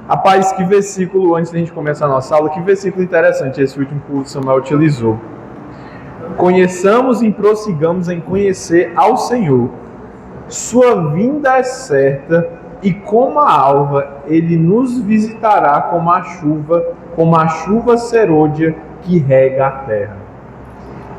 Rapaz, que versículo, antes da gente começar a nossa aula, que versículo interessante esse último que o Samuel utilizou. Conheçamos e prossigamos em conhecer ao Senhor. Sua vinda é certa e como a alva, ele nos visitará como a chuva serôdia que rega a terra.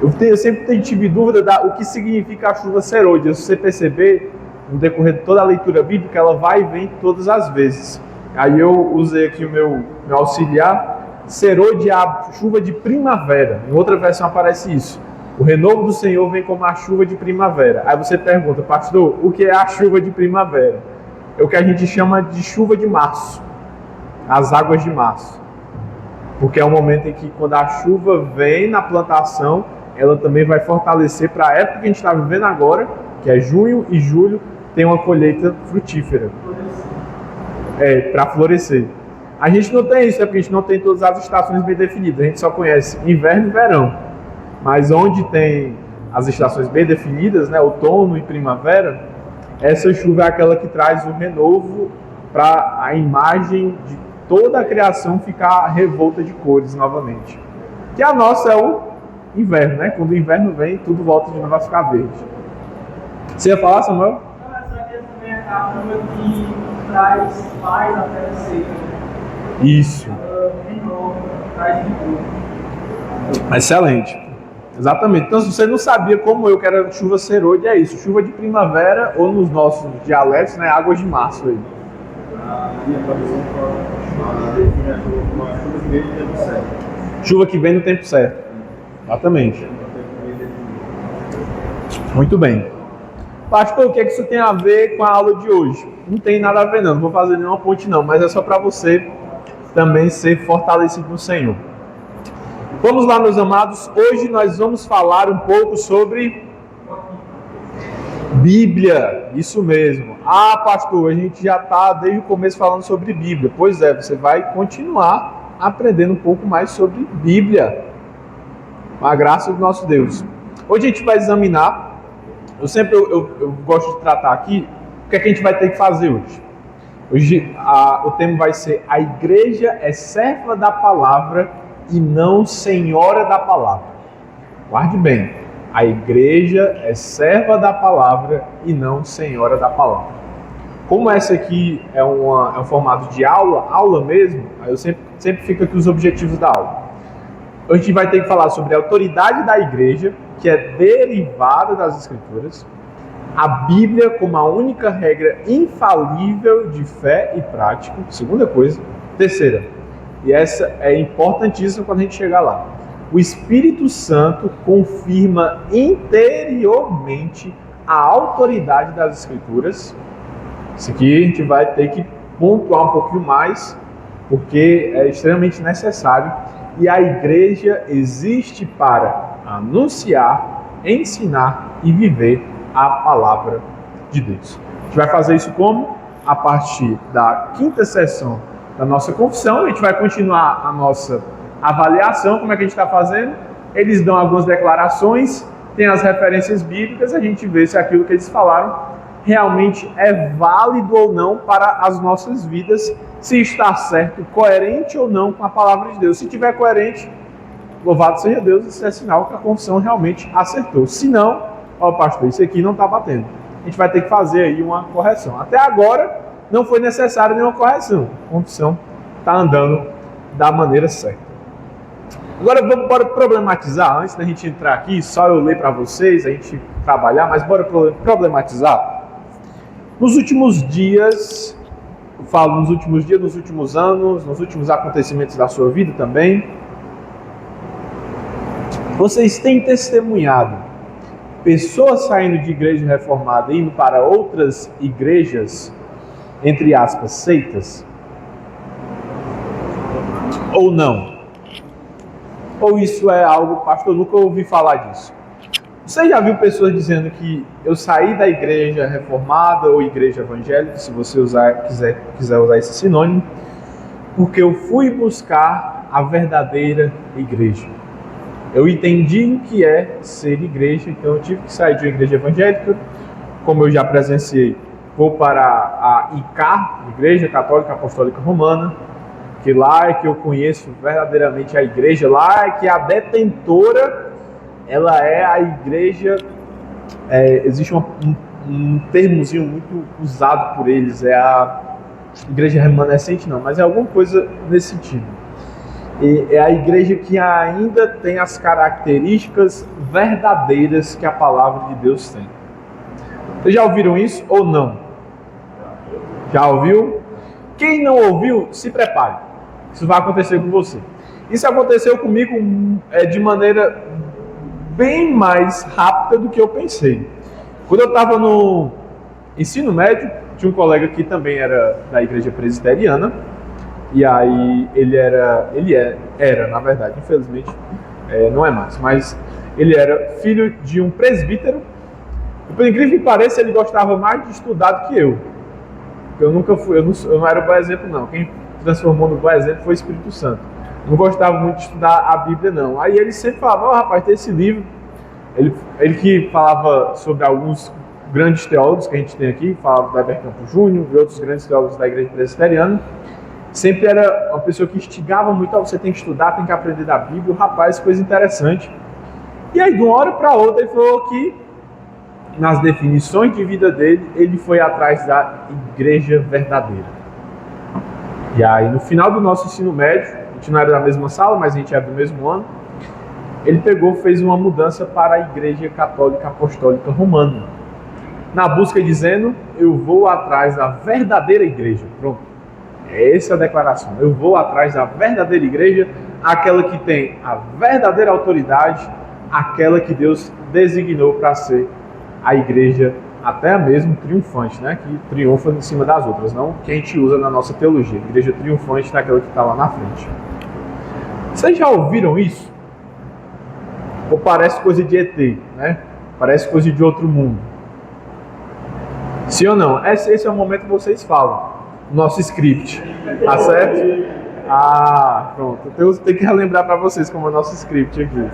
Eu sempre tive dúvida o que significa a chuva serôdia. Se você perceber, no decorrer de toda a leitura bíblica, ela vai e vem todas as vezes. Aí eu usei aqui o meu auxiliar, serôdia é a chuva de primavera. Em outra versão aparece isso. O renovo do Senhor vem como a chuva de primavera. Aí você pergunta, pastor, o que é a chuva de primavera? É o que a gente chama de chuva de março. As águas de março. Porque é o momento em que, quando a chuva vem na plantação, ela também vai fortalecer para a época que a gente está vivendo agora, que é junho e julho, tem uma colheita frutífera. Para florescer. A gente não tem isso, porque a gente não tem todas as estações bem definidas. A gente só conhece inverno e verão. Mas onde tem as estações bem definidas, né, outono e primavera, essa chuva é aquela que traz o renovo para a imagem de toda a criação ficar revolta de cores novamente. Que a nossa é o inverno, né? Quando o inverno vem, tudo volta de novo a ficar verde. Você ia falar, Samuel? Não, essa aqui também é a chuva que traz paz à terra seca. Isso. Renova, traz de novo. Excelente. Exatamente. Então, se você não sabia como eu que era chuva serôdia, é isso. Chuva de primavera, ou nos nossos dialetos, né, águas de março aí. A minha tradução fala uma chuva que vem no tempo certo. Chuva que vem no tempo certo. Exatamente. Muito bem. Pastor, o que isso tem a ver com a aula de hoje? Não tem nada a ver não vou fazer nenhuma ponte não, mas é só para você também ser fortalecido no Senhor. Vamos lá, meus amados. Hoje nós vamos falar um pouco sobre Bíblia. Isso mesmo. Ah, pastor, a gente já está desde o começo falando sobre Bíblia. Pois é, você vai continuar aprendendo um pouco mais sobre Bíblia. Com a graça do nosso Deus. Hoje a gente vai examinar, eu gosto de tratar aqui, o que é que a gente vai ter que fazer hoje. Hoje o tema vai ser: a igreja é serva da palavra e não senhora da palavra. Guarde bem, a igreja é serva da palavra e não senhora da palavra. Como essa aqui é um formato de aula mesmo, aí eu sempre fico aqui os objetivos da aula. A gente vai ter que falar sobre a autoridade da igreja, que é derivada das Escrituras, a Bíblia como a única regra infalível de fé e prática, segunda coisa. Terceira, e essa é importantíssima quando a gente chegar lá, o Espírito Santo confirma interiormente a autoridade das Escrituras. Isso aqui a gente vai ter que pontuar um pouquinho mais, porque é extremamente necessário. E a igreja existe para anunciar, ensinar e viver a palavra de Deus. A gente vai fazer isso como? A partir da quinta sessão da nossa confissão. A gente vai continuar a nossa avaliação. Como é que a gente está fazendo? Eles dão algumas declarações, tem as referências bíblicas, a gente vê se aquilo que eles falaram realmente é válido ou não para as nossas vidas, se está certo, coerente ou não com a palavra de Deus. Se estiver coerente, louvado seja Deus, isso é sinal que a confissão realmente acertou. Se não, pastor, isso aqui não está batendo. A gente vai ter que fazer aí uma correção. Até agora, não foi necessária nenhuma correção. A confissão está andando da maneira certa. Agora, bora problematizar. Antes da gente entrar aqui, só eu ler para vocês, a gente trabalhar, mas bora problematizar. Nos últimos dias, eu falo nos últimos dias, nos últimos anos, nos últimos acontecimentos da sua vida também, vocês têm testemunhado pessoas saindo de igreja reformada e indo para outras igrejas, entre aspas, seitas? Ou não? Ou isso é algo, pastor, eu nunca ouvi falar disso? Você já viu pessoas dizendo que eu saí da igreja reformada ou igreja evangélica, se você quiser usar esse sinônimo, porque eu fui buscar a verdadeira igreja. Eu entendi o que é ser igreja, então eu tive que sair de uma igreja evangélica, como eu já presenciei vou para a ICAR, Igreja Católica Apostólica Romana, que lá é que eu conheço verdadeiramente a igreja, lá é que a detentora, ela é a igreja, existe um termozinho muito usado por eles, é a igreja remanescente não, mas é alguma coisa nesse sentido. E é a igreja que ainda tem as características verdadeiras que a palavra de Deus tem. Vocês já ouviram isso ou não? Já ouviu? Quem não ouviu, se prepare. Isso vai acontecer com você. Isso aconteceu comigo de maneira bem mais rápida do que eu pensei. Quando eu estava no ensino médio, tinha um colega que também era da igreja presbiteriana. E aí ele era, na verdade, infelizmente, não é mais, mas ele era filho de um presbítero. E, por incrível que pareça, ele gostava mais de estudar do que eu. Eu nunca fui, eu não era o bom exemplo, não. Quem transformou no bom exemplo foi o Espírito Santo. Não gostava muito de estudar a Bíblia, não. Aí ele sempre falava, rapaz, tem esse livro. Ele que falava sobre alguns grandes teólogos que a gente tem aqui, falava da Heber Campos Júnior e outros grandes teólogos da igreja presbiteriana. Sempre era uma pessoa que instigava muito, você tem que estudar, tem que aprender da Bíblia. Rapaz, coisa interessante. E aí, de uma hora para outra, ele falou que nas definições de vida dele, ele foi atrás da igreja verdadeira. E aí, no final do nosso ensino médio, a gente não era da mesma sala, mas a gente era do mesmo ano, ele fez uma mudança para a Igreja Católica Apostólica Romana, na busca dizendo, eu vou atrás da verdadeira igreja. Pronto. Essa é a declaração. Eu vou atrás da verdadeira igreja, aquela que tem a verdadeira autoridade, aquela que Deus designou para ser a igreja até mesmo triunfante, né? Que triunfa em cima das outras, não que a gente usa na nossa teologia. A igreja triunfante é aquela que está lá na frente. Vocês já ouviram isso? Ou parece coisa de ET, né? Parece coisa de outro mundo. Sim ou não? Esse é o momento que vocês falam. Nosso script, tá certo? Ah, pronto. Eu tenho que relembrar para vocês como é o nosso script aqui.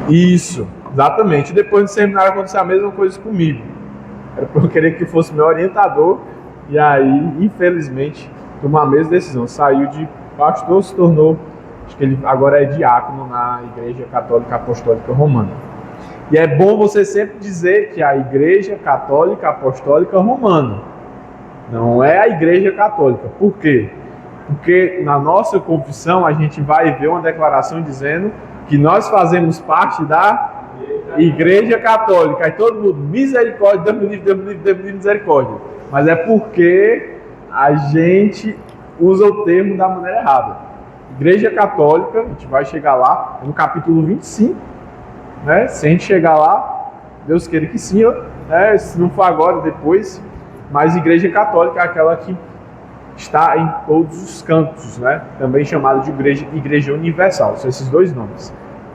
Isso, exatamente. Depois do seminário aconteceu a mesma coisa comigo. Era porque eu queria que fosse meu orientador. E aí, infelizmente, tomou a mesma decisão. Saiu de pastor, se tornou, acho que ele agora é diácono na Igreja Católica Apostólica Romana. E é bom você sempre dizer que a Igreja Católica Apostólica Romana não é a Igreja Católica. Por quê? Porque na nossa confissão a gente vai ver uma declaração dizendo que nós fazemos parte da Igreja Católica. Aí todo mundo, misericórdia, Deus me livre, misericórdia. Mas é porque a gente usa o termo da maneira errada. Igreja Católica, a gente vai chegar lá, no capítulo 25, né? Se a gente chegar lá, Deus queira que sim, né? Se não for agora, depois. Mas Igreja Católica é aquela que está em todos os cantos, né? Também chamada de Igreja Universal, são esses dois nomes.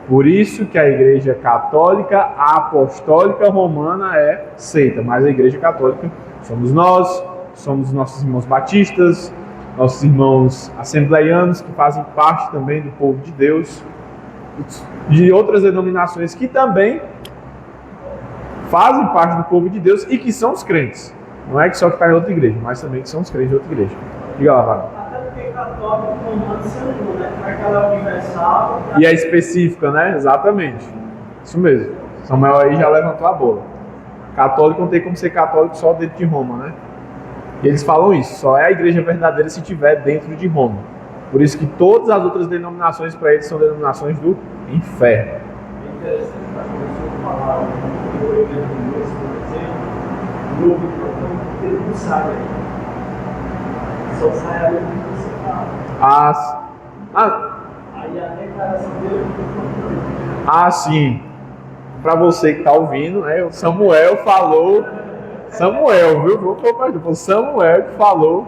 Por isso que a Igreja Católica Apostólica Romana é seita, mas a Igreja Católica somos nós, somos nossos irmãos batistas, nossos irmãos assembleianos que fazem parte também do povo de Deus, de outras denominações que também fazem parte do povo de Deus e que são os crentes. Não é que só que está em outra igreja, mas também que são os crentes de outra igreja. Diga lá, Varão. Até porque católico romano se ajuda, né? Aquela universal. E é específica, né? Exatamente. Isso mesmo. Samuel aí já levantou a bola. Católico não tem como ser católico só dentro de Roma, né? E eles falam isso, só é a igreja verdadeira se estiver dentro de Roma. Por isso que todas as outras denominações para eles são denominações do inferno. É interessante, mas começou a falar do evento de Deus, por exemplo, o novo programa, ele não sai aí. Só sai ali que você fala. Aí a declaração dele sim. Para você que está ouvindo, né? O Samuel falou. Samuel, viu? Vou compartilhar. Samuel que falou.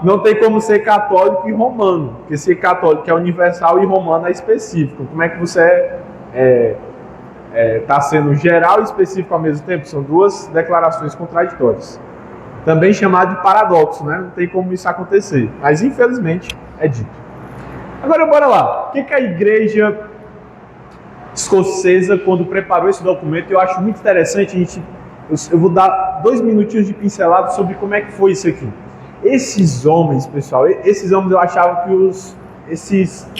Não tem como ser católico e romano. Porque ser católico é universal e romano é específico. Como é que você está sendo geral e específico ao mesmo tempo? São duas declarações contraditórias. Também chamado de paradoxo, né? Não tem como isso acontecer. Mas infelizmente é dito. Agora bora lá. O que a igreja escocesa quando preparou esse documento. Eu acho muito interessante, eu vou dar 2 minutinhos de pincelado sobre como é que foi isso aqui. Esses homens, pessoal, esses homens eu achava que esses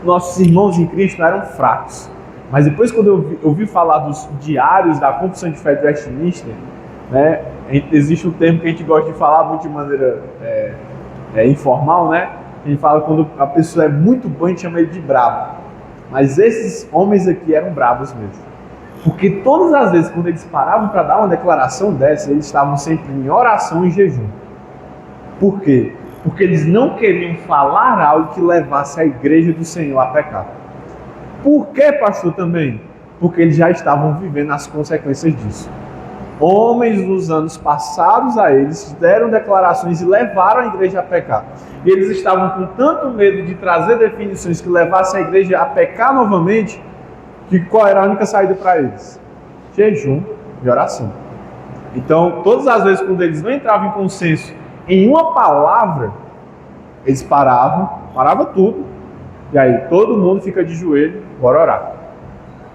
nossos irmãos em Cristo eram fracos. Mas depois, quando eu ouvi falar dos diários da Confissão de Fé de Westminster, né, existe um termo que a gente gosta de falar muito de maneira informal, né? A gente fala quando a pessoa é muito boa, a gente chama ele de brabo. Mas esses homens aqui eram bravos mesmo. Porque todas as vezes, quando eles paravam para dar uma declaração dessa, eles estavam sempre em oração e jejum. Por quê? Porque eles não queriam falar algo que levasse a igreja do Senhor a pecar. Por que, pastor, também? Porque eles já estavam vivendo as consequências disso. Homens nos anos passados a eles deram declarações e levaram a igreja a pecar. E eles estavam com tanto medo de trazer definições que levassem a igreja a pecar novamente, que qual era a única saída para eles? Jejum e oração. Então, todas as vezes quando eles não entravam em consenso em uma palavra, eles parava tudo, e aí todo mundo fica de joelho, bora orar.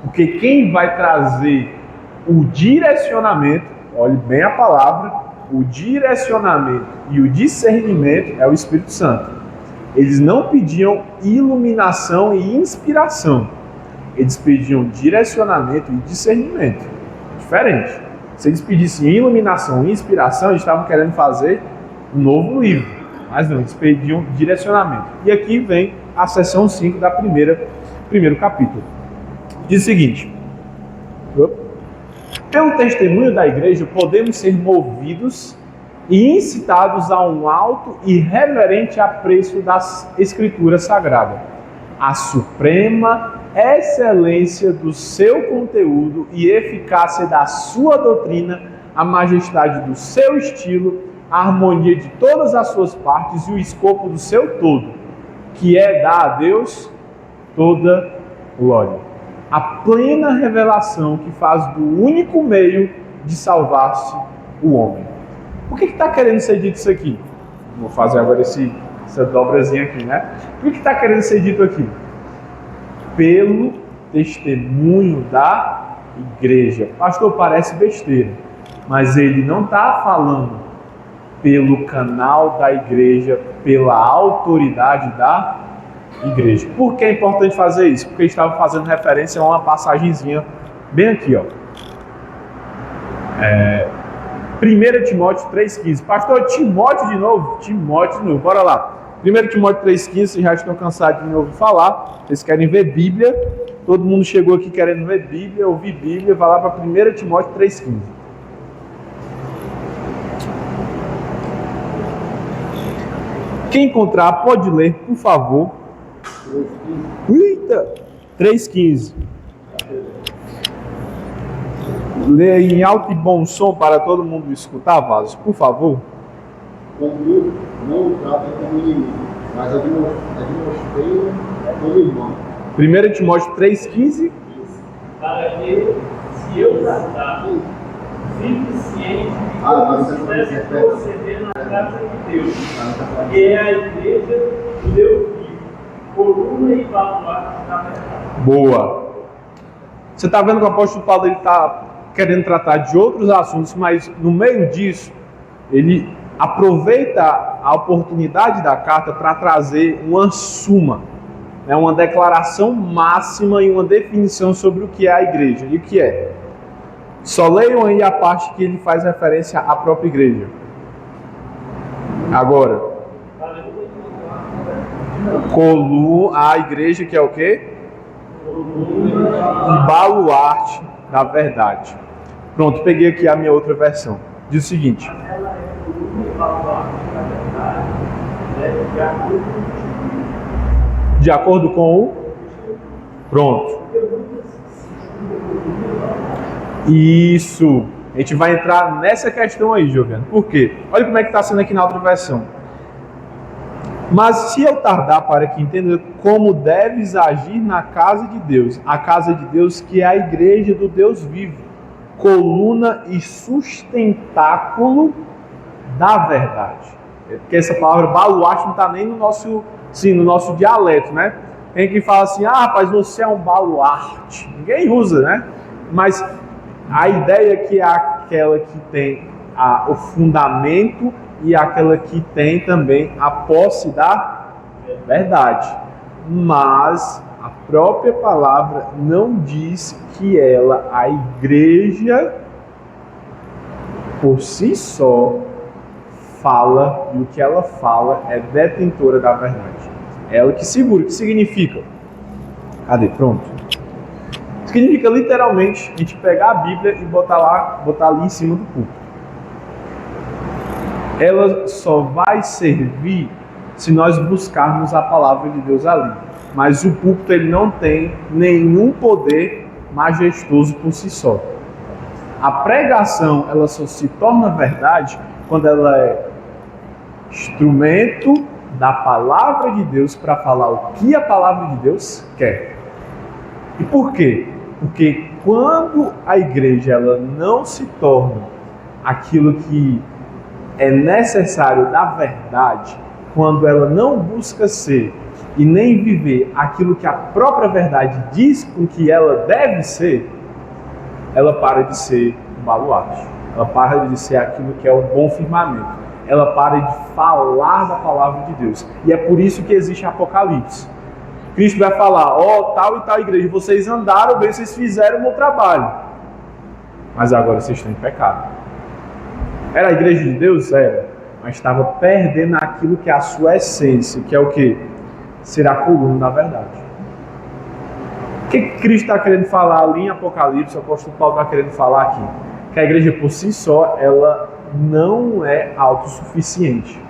Porque quem vai trazer o direcionamento, olhe bem a palavra, o direcionamento e o discernimento é o Espírito Santo. Eles não pediam iluminação e inspiração, eles pediam direcionamento e discernimento. Diferente. Se eles pedissem iluminação e inspiração, eles estavam querendo fazer um novo livro. Mas não, eles pediam direcionamento. E aqui vem a seção 5 da primeiro capítulo. Diz o seguinte: pelo testemunho da igreja, podemos ser movidos e incitados a um alto e reverente apreço da Escritura Sagrada, a suprema excelência do seu conteúdo e eficácia da sua doutrina, a majestade do seu estilo, a harmonia de todas as suas partes e o escopo do seu todo, que é dar a Deus toda glória. A plena revelação que faz do único meio de salvar-se o homem. Por que está querendo ser dito isso aqui? Vou fazer agora essa dobrazinha aqui, né? Por que está querendo ser dito aqui? Pelo testemunho da igreja. Pastor, parece besteira, mas ele não está falando pelo canal da igreja, pela autoridade da igreja. Por que é importante fazer isso? Porque estava fazendo referência a uma passagenzinha bem aqui, ó. 1 Timóteo 3,15. Pastor, Timóteo de novo? Timóteo de novo, bora lá. 1 Timóteo 3,15, vocês já estão cansados de me ouvir falar. Vocês querem ver Bíblia? Todo mundo chegou aqui querendo ver Bíblia, ouvir Bíblia. Vai lá para 1 Timóteo 3,15. Quem encontrar, pode ler, por favor. Eita! 3,15. Lê em alto e bom som para todo mundo escutar, Vasos, por favor. Contudo, não o trata como inimigo, mas admoestei como irmão. 1 Timóteo 3,15. Para que, se eu tratar, fique ciente de como se deve proceder na casa de Deus, que é a igreja do Deus vivo, coluna e baluarte da verdade. Boa! Você está vendo que o apóstolo Paulo está querendo tratar de outros assuntos, mas no meio disso, ele aproveita a oportunidade da carta para trazer uma suma, né, uma declaração máxima e uma definição sobre o que é a igreja. E o que é? Só leiam aí a parte que ele faz referência à própria igreja. Agora, a igreja que é o quê? Um baluarte da verdade. Pronto, peguei aqui a minha outra versão. Diz o seguinte: de acordo com o... Pronto. Isso. A gente vai entrar nessa questão aí, Giovanni. Por quê? Olha como é que está sendo aqui na outra versão. Mas se eu tardar para que entenda como deves agir na casa de Deus, a casa de Deus que é a igreja do Deus vivo, coluna e sustentáculo da verdade. Porque essa palavra baluarte não está nem no nosso dialeto, né? Tem que fala assim, rapaz, você é um baluarte. Ninguém usa, né? Mas a ideia que é aquela que tem o fundamento e aquela que tem também a posse da verdade. Mas a própria palavra não diz que ela, a igreja, por si só, fala, e o que ela fala é detentora da verdade. Ela que segura. O que significa? Cadê? Pronto. Significa literalmente a gente pegar a Bíblia e botar ali em cima do púlpito. Ela só vai servir se nós buscarmos a palavra de Deus ali. Mas o púlpito ele não tem nenhum poder majestoso por si só. A pregação ela só se torna verdade quando ela é instrumento da palavra de Deus para falar o que a palavra de Deus quer. E por quê? Porque quando a igreja ela não se torna aquilo que é necessário da verdade, quando ela não busca ser e nem viver aquilo que a própria verdade diz com que ela deve ser, ela para de ser um baluarte. Ela para de ser aquilo que é um bom firmamento. Ela para de falar da palavra de Deus. E é por isso que existe Apocalipse. Cristo vai falar, tal e tal igreja, vocês andaram bem, vocês fizeram o meu trabalho. Mas agora vocês estão em pecado. Era a igreja de Deus? Era. Mas estava perdendo aquilo que é a sua essência, que é o quê? Ser a coluna da verdade. O que Cristo está querendo falar ali em Apocalipse, o apóstolo Paulo está querendo falar aqui? Que a igreja por si só, ela não é autossuficiente.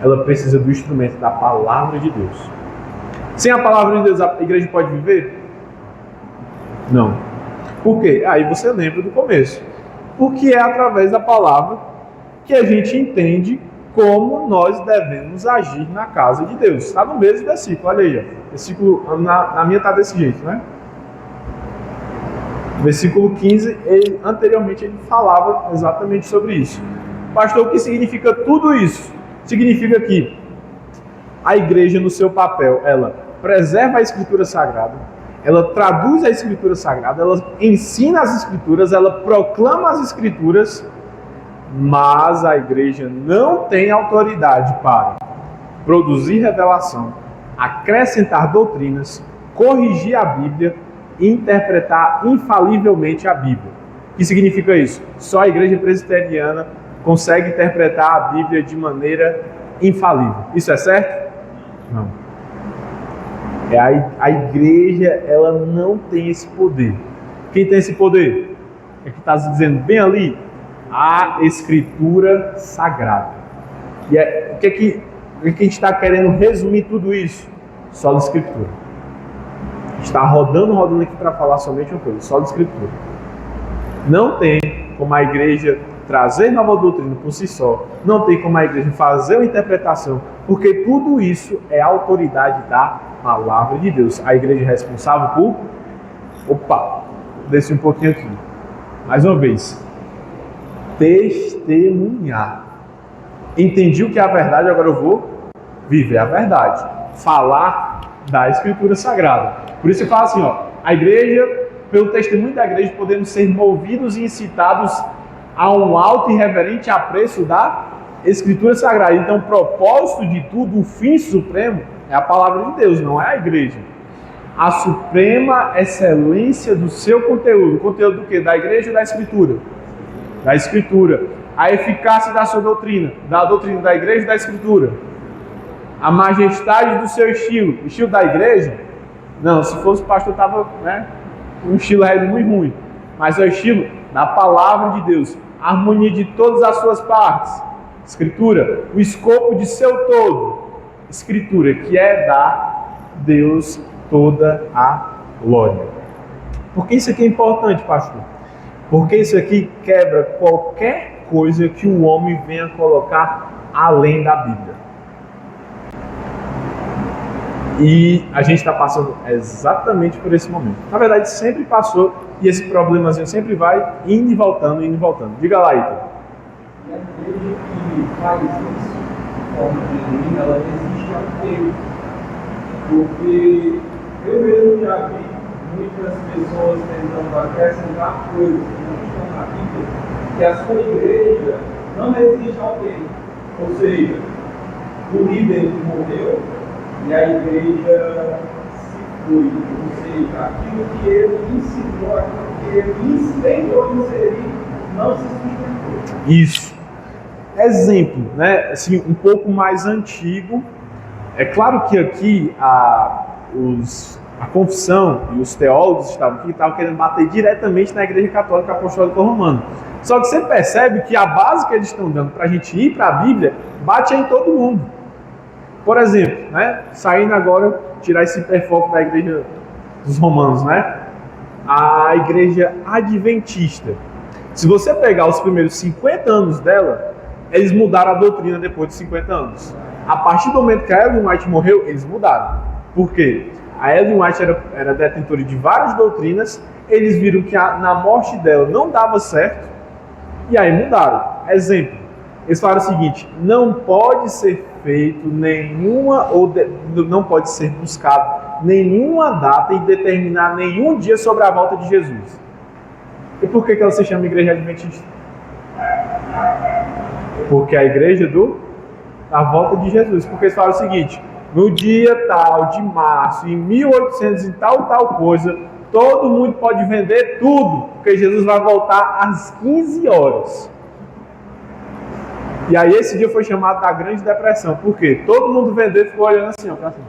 Ela precisa do instrumento da palavra de Deus. Sem a palavra de Deus, a igreja pode viver? Não. Por quê? Aí você lembra do começo. Porque é através da palavra que a gente entende como nós devemos agir na casa de Deus. Está no mesmo versículo, olha aí. Versículo, na minha está desse jeito, né? Versículo 15, anteriormente ele falava exatamente sobre isso. Pastor, o que significa tudo isso? Significa que a igreja, no seu papel, ela preserva a Escritura Sagrada, ela traduz a Escritura Sagrada, ela ensina as Escrituras, ela proclama as Escrituras, mas a igreja não tem autoridade para produzir revelação, acrescentar doutrinas, corrigir a Bíblia e interpretar infalivelmente a Bíblia. O que significa isso? Só a igreja presbiteriana consegue interpretar a Bíblia de maneira infalível. Isso é certo? Não. A igreja, ela não tem esse poder. Quem tem esse poder? É que está dizendo bem ali, a Escritura Sagrada. E o que a gente está querendo resumir tudo isso? Só da Escritura. Está rodando aqui para falar somente uma coisa, só da Escritura. Não tem como a igreja trazer nova doutrina por si só, não tem como a igreja fazer uma interpretação, porque tudo isso é a autoridade da palavra de Deus. A igreja é responsável por... desce um pouquinho aqui. Mais uma vez. Testemunhar. Entendi o que é a verdade, agora eu vou viver a verdade. Falar da Escritura Sagrada. Por isso que fala assim, a igreja, pelo testemunho da igreja, podemos ser movidos e incitados a um alto e reverente apreço da Escritura Sagrada. Então, o propósito de tudo, o fim supremo, é a palavra de Deus, não é a igreja. A suprema excelência do seu conteúdo. O conteúdo do quê? Da igreja ou da Escritura? Da Escritura. A eficácia da sua doutrina. Da doutrina da igreja e da Escritura. A majestade do seu estilo. O estilo da igreja? Não, se fosse o pastor, estava um estilo muito ruim. Mas é o estilo da palavra de Deus. A harmonia de todas as suas partes. Escritura. O escopo de seu todo. Escritura, que é dar Deus toda a glória. Por que isso aqui é importante, pastor? Porque isso aqui quebra qualquer coisa que o homem venha colocar além da Bíblia. E a gente está passando exatamente por esse momento. Na verdade, sempre passou e esse problemazinho sempre vai indo e voltando, indo e voltando. Diga lá, Ita. E a igreja que faz isso, de forma genuína, ela resiste ao Deus. Porque eu mesmo já vi muitas pessoas tentando acrescentar coisas que não estão na Bíblia, que a sua igreja não resiste ao tempo. Ou seja, o líder morreu e a igreja se foi. Ou seja, aquilo que ele ensinou, aquilo que ele tentou inserir, não se sustentou. Isso. Exemplo, né? Assim, um pouco mais antigo. É claro que aqui a confissão e os teólogos estavam querendo bater diretamente na Igreja Católica Apostólica Romana. Só que você percebe que a base que eles estão dando para a gente ir para a Bíblia bate em todo mundo. Por exemplo, né? Saindo agora, tirar esse hiperfoco da Igreja dos Romanos, né? A Igreja Adventista. Se você pegar os primeiros 50 anos dela, eles mudaram a doutrina depois de 50 anos. A partir do momento que a Ellen White morreu, eles mudaram. Por quê? A Ellen White era detentora de várias doutrinas, eles viram que na morte dela não dava certo, e aí mudaram. Exemplo, eles falaram o seguinte: não pode ser feito não pode ser buscado nenhuma data e determinar nenhum dia sobre a volta de Jesus. E por que ela se chama Igreja Adventista? Porque é a igreja da volta de Jesus. Porque eles falam o seguinte: no dia tal de março, em 1800 e tal coisa, todo mundo pode vender tudo, porque Jesus vai voltar às 15 horas. E aí esse dia foi chamado da Grande Depressão. Por quê? Todo mundo vendeu e ficou olhando assim, ó, pra cima.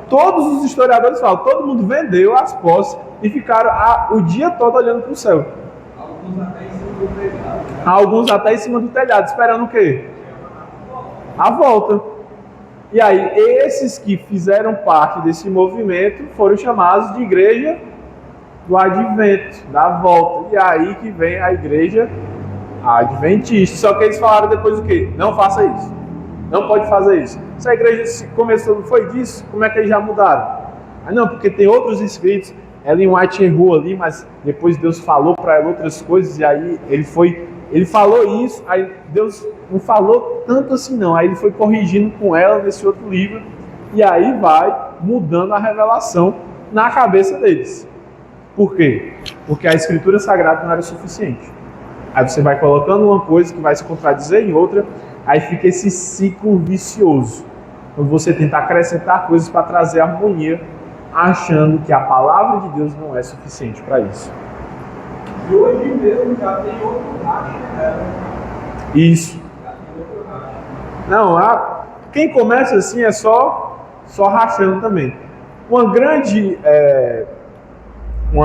Todos os historiadores falam, todo mundo vendeu as posses e ficaram o dia todo olhando para o céu. Alguns até em cima do telhado, esperando o quê? A volta. E aí, esses que fizeram parte desse movimento foram chamados de Igreja do Advento, da volta. E aí que vem a Igreja Adventista. Só que eles falaram depois o quê? Não faça isso. Não pode fazer isso. Se a igreja começou, não foi disso, como é que eles já mudaram? Ah, não, porque tem outros escritos. Ellen White errou ali, mas depois Deus falou para ela outras coisas, e aí ele falou isso, aí Deus não falou tanto assim não, aí ele foi corrigindo com ela nesse outro livro, e aí vai mudando a revelação na cabeça deles. Por quê? Porque a Escritura Sagrada não era suficiente. Aí você vai colocando uma coisa que vai se contradizer em outra, aí fica esse ciclo vicioso, quando você tenta acrescentar coisas para trazer harmonia, achando que a palavra de Deus não é suficiente para isso. E hoje mesmo já tem outro racha, né? Isso. Não, quem começa assim é só rachando também. Uma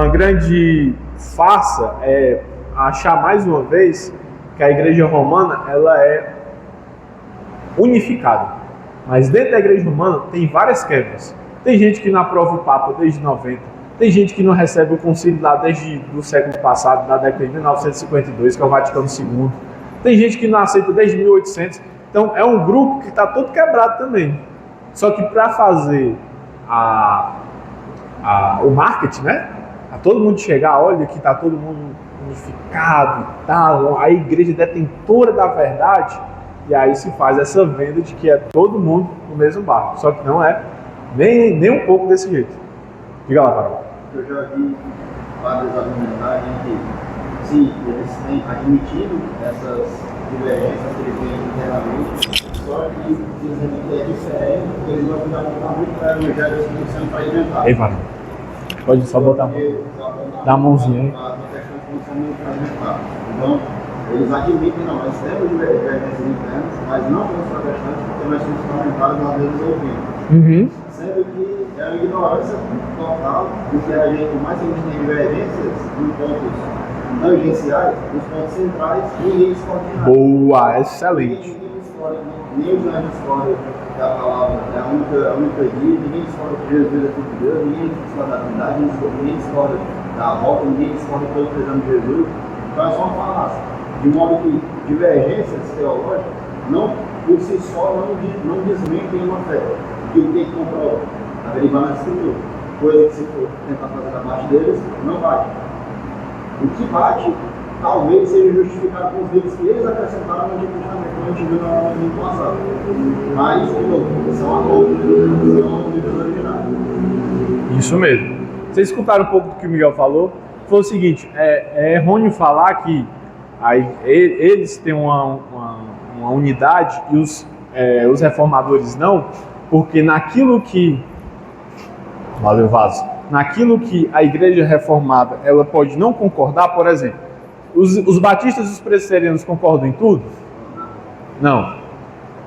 grande farsa é achar mais uma vez que a Igreja Romana ela é unificada. Mas dentro da Igreja Romana tem várias quebras. Tem gente que não aprova o Papa desde 90. Tem gente que não recebe o concílio lá desde o século passado, da década de 1952, que é o Vaticano II. Tem gente que não aceita desde 1800. Então é um grupo que está todo quebrado também. Só que para fazer o marketing, né? A todo mundo chegar, olha que está todo mundo unificado e tal, a igreja detentora da verdade, e aí se faz essa venda de que é todo mundo no mesmo barco. Só que não é nem um pouco desse jeito. Diga lá, Carol. Eu já vi várias argumentagens que, sim, eles têm admitido essas divergências que eles têm internamente, só que dizendo que é diferente, porque eles vão apontar muito para o evangelho que está sendo fragmentado. Ei, Vara, pode só botar dá a mãozinha aí. A questão de função muito fragmentada. Então, eles admitem, não, nós temos divergências internas, mas não somos protestantes porque nós somos fragmentados nas vezes ouvindo. Sendo que é uma ignorância total, porque a gente, por mais que a gente tenha divergências em pontos tangenciais, nos pontos centrais, ninguém discorda de nada. Boa, excelente. Nem os anjos discordam da palavra, é a única guia, ninguém discorda que Jesus é filho de Deus, ninguém discorda da Trindade, ninguém discorda da volta, ninguém discorda de todo o presente de Jesus. Então é só uma falácia. De modo que divergências teológicas, não, por si só, não desmentem uma fé. Que o que comprova? Averiguar na Escritura. Coisa que se for tentar fazer da parte deles, não bate. O que bate talvez seja justificado com os livros que eles acrescentaram no Antigo Testamento, como a gente viu no livro passado. Mas, de novo, são anônimos, são livros originais. Isso mesmo. Vocês escutaram um pouco do que o Miguel falou? Foi o seguinte, é errôneo falar que eles têm uma unidade e os reformadores não, porque naquilo que... Valeu, Vaso. Naquilo que a igreja reformada ela pode não concordar, por exemplo, os batistas e os presbiterianos concordam em tudo? Não.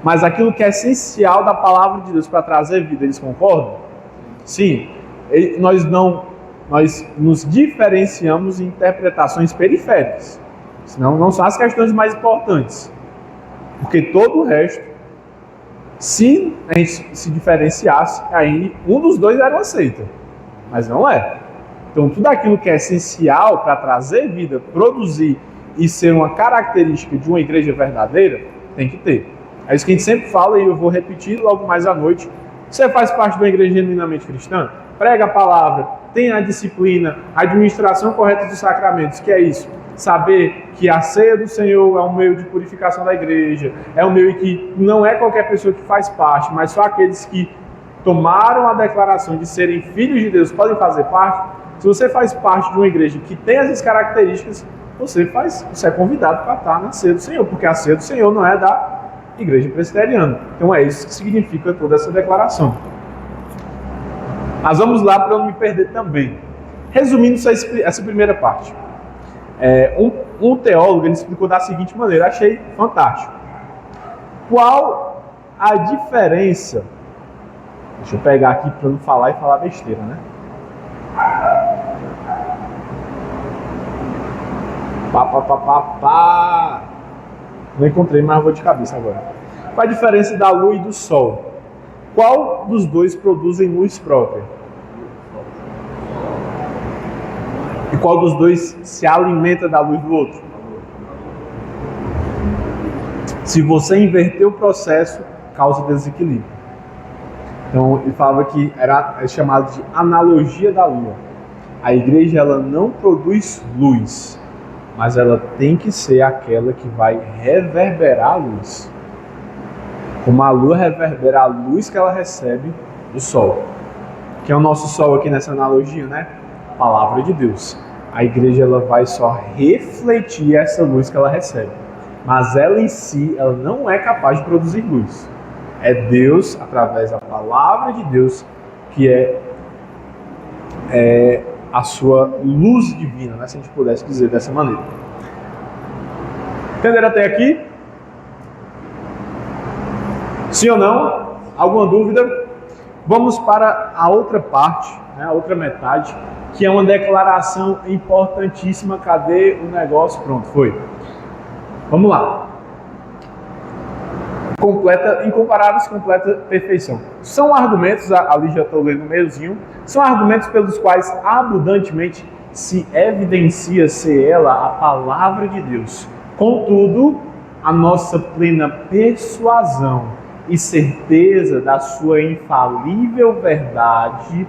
Mas aquilo que é essencial da palavra de Deus para trazer vida, eles concordam? Sim. Nós nos diferenciamos em interpretações periféricas. Senão não são as questões mais importantes. Porque todo o resto, se a gente se diferenciasse, aí um dos dois era uma seita. Mas não é. Então tudo aquilo que é essencial para trazer vida, produzir e ser uma característica de uma igreja verdadeira, tem que ter. É isso que a gente sempre fala e eu vou repetir logo mais à noite. Você faz parte de uma igreja genuinamente cristã? Prega a palavra, tem a disciplina, a administração correta dos sacramentos, que é isso. Saber que a ceia do Senhor é um meio de purificação da igreja, é um meio que não é qualquer pessoa que faz parte, mas só aqueles que tomaram a declaração de serem filhos de Deus podem fazer parte. Se você faz parte de uma igreja que tem essas características, você é convidado para estar na ceia do Senhor, porque a ceia do Senhor não é da igreja presbiteriana. Então é isso que significa toda essa declaração. Mas vamos lá para eu não me perder também. Resumindo essa primeira parte. Um teólogo ele explicou da seguinte maneira, achei fantástico. Qual a diferença? Deixa eu pegar aqui para não falar e falar besteira, né? Não encontrei, mas eu vou de cabeça agora. Qual a diferença da lua e do sol? Qual dos dois produzem luz própria? E qual dos dois se alimenta da luz do outro? Se você inverter o processo, causa desequilíbrio. Então, ele falava que é chamado de analogia da lua. A igreja ela não produz luz, mas ela tem que ser aquela que vai reverberar a luz. Como a lua reverbera a luz que ela recebe do sol. Que é o nosso sol aqui nessa analogia, né? A palavra de Deus. A igreja ela vai só refletir essa luz que ela recebe. Mas ela em si, ela não é capaz de produzir luz. É Deus, através da palavra de Deus, que é a sua luz divina, né? Se a gente pudesse dizer dessa maneira. Entenderam até aqui? Sim ou não? Alguma dúvida? Vamos para a outra parte, né? A outra metade, que é uma declaração importantíssima. Cadê o negócio? Pronto, foi. Vamos lá. Incomparáveis, completa perfeição. São argumentos, ali já estou lendo no meiozinho, são argumentos pelos quais abundantemente se evidencia ser ela a palavra de Deus. Contudo, a nossa plena persuasão e certeza da sua infalível verdade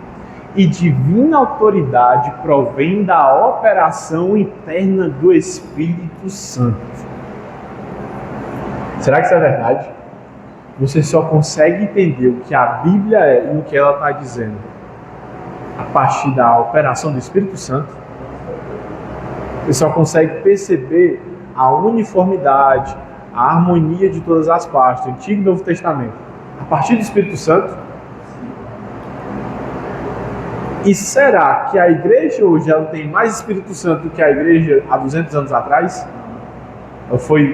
e divina autoridade provém da operação interna do Espírito Santo. Será que isso é verdade? Você só consegue entender o que a Bíblia é e o que ela está dizendo a partir da operação do Espírito Santo. Você só consegue perceber a uniformidade, a harmonia de todas as partes, do Antigo e Novo Testamento, a partir do Espírito Santo. E será que a igreja hoje ela tem mais Espírito Santo do que a igreja há 200 anos atrás?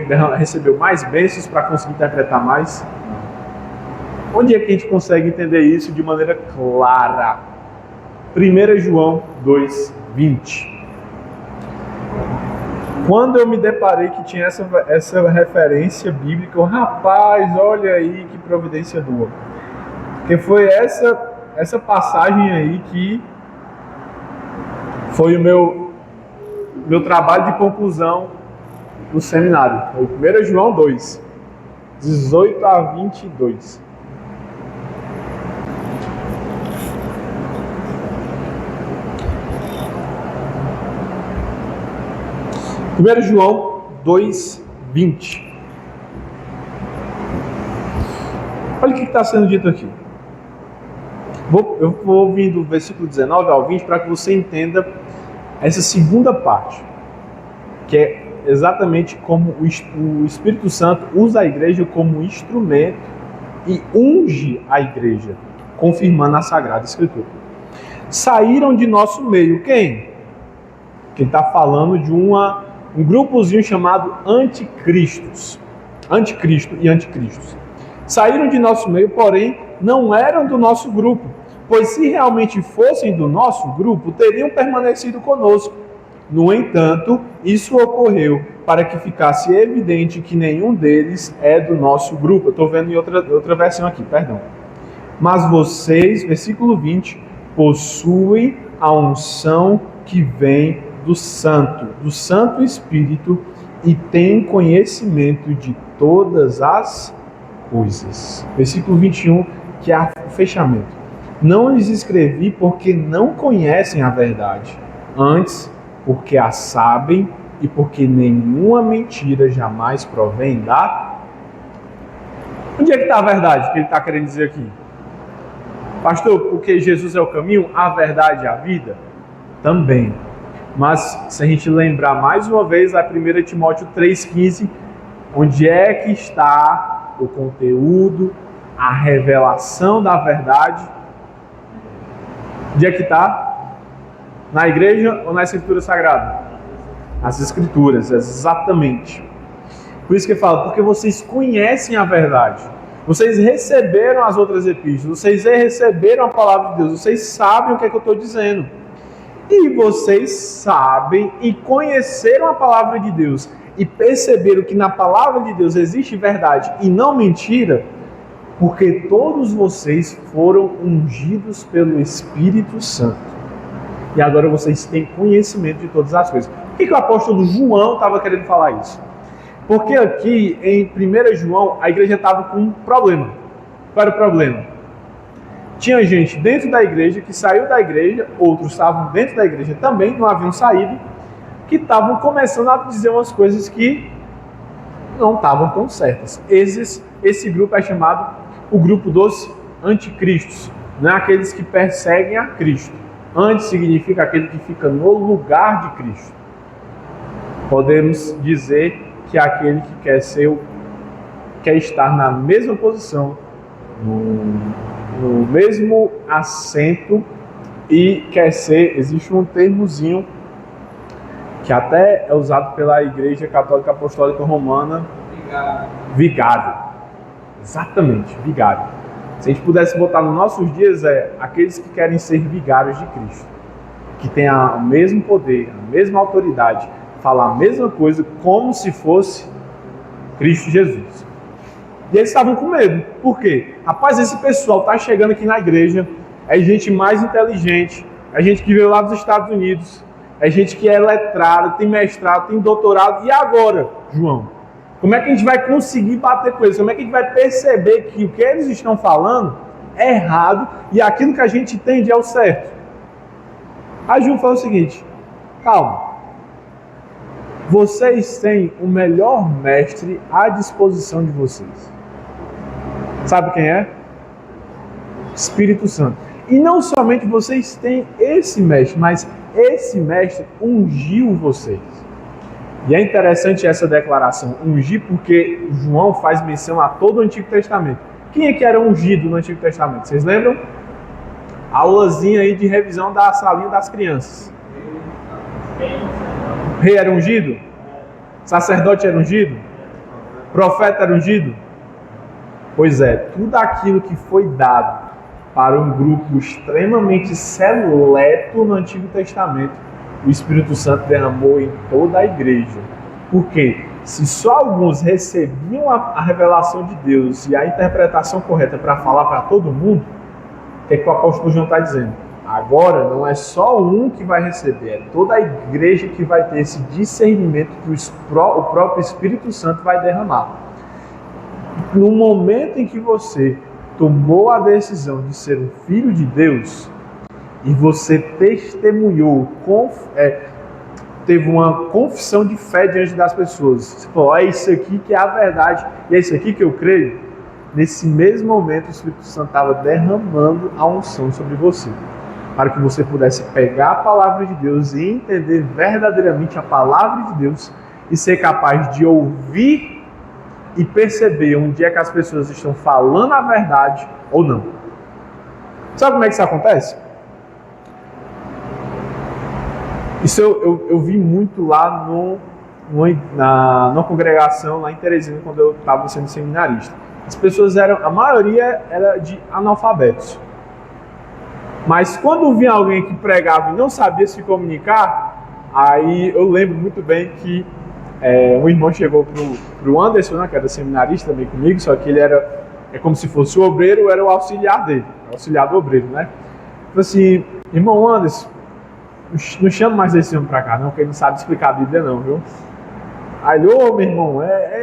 Ela recebeu mais bênçãos para conseguir interpretar mais? Onde é que a gente consegue entender isso de maneira clara? 1 João 2:20. Quando eu me deparei que tinha essa referência bíblica, rapaz, olha aí que providência boa. Porque foi essa passagem aí que foi o meu trabalho de conclusão no seminário. Foi 1 João 2, 18 a 22. 1 João 2:20. Olha o que está sendo dito aqui. Eu vou vir do versículo 19 ao 20 para que você entenda essa segunda parte, que é exatamente como o Espírito Santo usa a igreja como instrumento e unge a igreja, confirmando a Sagrada Escritura. Saíram de nosso meio quem? Quem está falando de um grupozinho chamado Anticristo e Anticristos. Saíram de nosso meio, porém não eram do nosso grupo, pois se realmente fossem do nosso grupo, teriam permanecido conosco. No entanto, isso ocorreu para que ficasse evidente que nenhum deles é do nosso grupo. Eu estou vendo em outra versão aqui, perdão. Mas vocês, versículo 20, possuem a unção que vem do Santo Espírito, e têm conhecimento de todas as coisas. Versículo 21, que é o fechamento. Não lhes escrevi porque não conhecem a verdade, antes porque a sabem e porque nenhuma mentira jamais provém da... Onde é que está a verdade que ele está querendo dizer aqui? Pastor, porque Jesus é o caminho, a verdade e a vida? Também. Mas se a gente lembrar mais uma vez a 1 Timóteo 3,15, onde é que está o conteúdo, a revelação da verdade? Onde é que está? Na igreja ou na Escritura Sagrada? Nas Escrituras, exatamente. Por isso que eu falo, porque vocês conhecem a verdade. Vocês receberam as outras epístolas, vocês receberam a palavra de Deus, vocês sabem o que é que eu estou dizendo. E vocês sabem e conheceram a palavra de Deus e perceberam que na palavra de Deus existe verdade e não mentira, porque todos vocês foram ungidos pelo Espírito Santo. E agora vocês têm conhecimento de todas as coisas. Por que o apóstolo João estava querendo falar isso? Porque aqui em 1 João a igreja estava com um problema. Qual era o problema? Tinha gente dentro da igreja que saiu da igreja, outros estavam dentro da igreja também, não haviam saído, que estavam começando a dizer umas coisas que não estavam tão certas. Esse grupo é chamado o grupo dos anticristos, não é aqueles que perseguem a Cristo. Antes significa aquele que fica no lugar de Cristo. Podemos dizer que é aquele que quer estar na mesma posição, no mesmo assento e quer ser, existe um termozinho que até é usado pela Igreja Católica Apostólica Romana, vigário. Exatamente, vigário. Se a gente pudesse botar nos nossos dias, aqueles que querem ser vigários de Cristo, que têm o mesmo poder, a mesma autoridade, falar a mesma coisa como se fosse Cristo Jesus. E eles estavam com medo. Por quê? Rapaz, esse pessoal está chegando aqui na igreja, é gente mais inteligente, é gente que veio lá dos Estados Unidos, é gente que é letrado, tem mestrado, tem doutorado. E agora, João? Como é que a gente vai conseguir bater com eles? Como é que a gente vai perceber que o que eles estão falando é errado e aquilo que a gente entende é o certo? Aí João falou o seguinte: calma, vocês têm o melhor mestre à disposição de vocês. Sabe quem é? Espírito Santo. E não somente vocês têm esse mestre, mas esse mestre ungiu vocês. E é interessante essa declaração, ungir, porque João faz menção a todo o Antigo Testamento. Quem é que era ungido no Antigo Testamento? Vocês lembram? Aulazinha aí de revisão da salinha das crianças. O rei era ungido? Sacerdote era ungido? Profeta era ungido? Pois é, tudo aquilo que foi dado para um grupo extremamente seleto no Antigo Testamento, o Espírito Santo derramou em toda a igreja. Por quê? Se só alguns recebiam a revelação de Deus e a interpretação correta para falar para todo mundo, o que é que o apóstolo João está dizendo? Agora não é só um que vai receber, é toda a igreja que vai ter esse discernimento que o próprio Espírito Santo vai derramar. No momento em que você tomou a decisão de ser um filho de Deus, e você testemunhou, teve uma confissão de fé diante das pessoas. Você falou, é isso aqui que é a verdade, e é isso aqui que eu creio. Nesse mesmo momento, o Espírito Santo estava derramando a unção sobre você, para que você pudesse pegar a palavra de Deus e entender verdadeiramente a palavra de Deus e ser capaz de ouvir e perceber onde é que as pessoas estão falando a verdade ou não. Sabe como é que isso acontece? Isso eu vi muito lá na congregação, lá em Teresina, quando eu estava sendo seminarista. As pessoas a maioria era de analfabetos. Mas quando vinha alguém que pregava e não sabia se comunicar, aí eu lembro muito bem que um irmão chegou pro Anderson, né, que era seminarista também comigo, só que ele era como se fosse o obreiro, eu era o auxiliar dele, o auxiliar do obreiro, né? Falei assim, irmão Anderson, não chama mais esse homem pra cá não, porque ele não sabe explicar a Bíblia não, viu? Aí ele, meu irmão,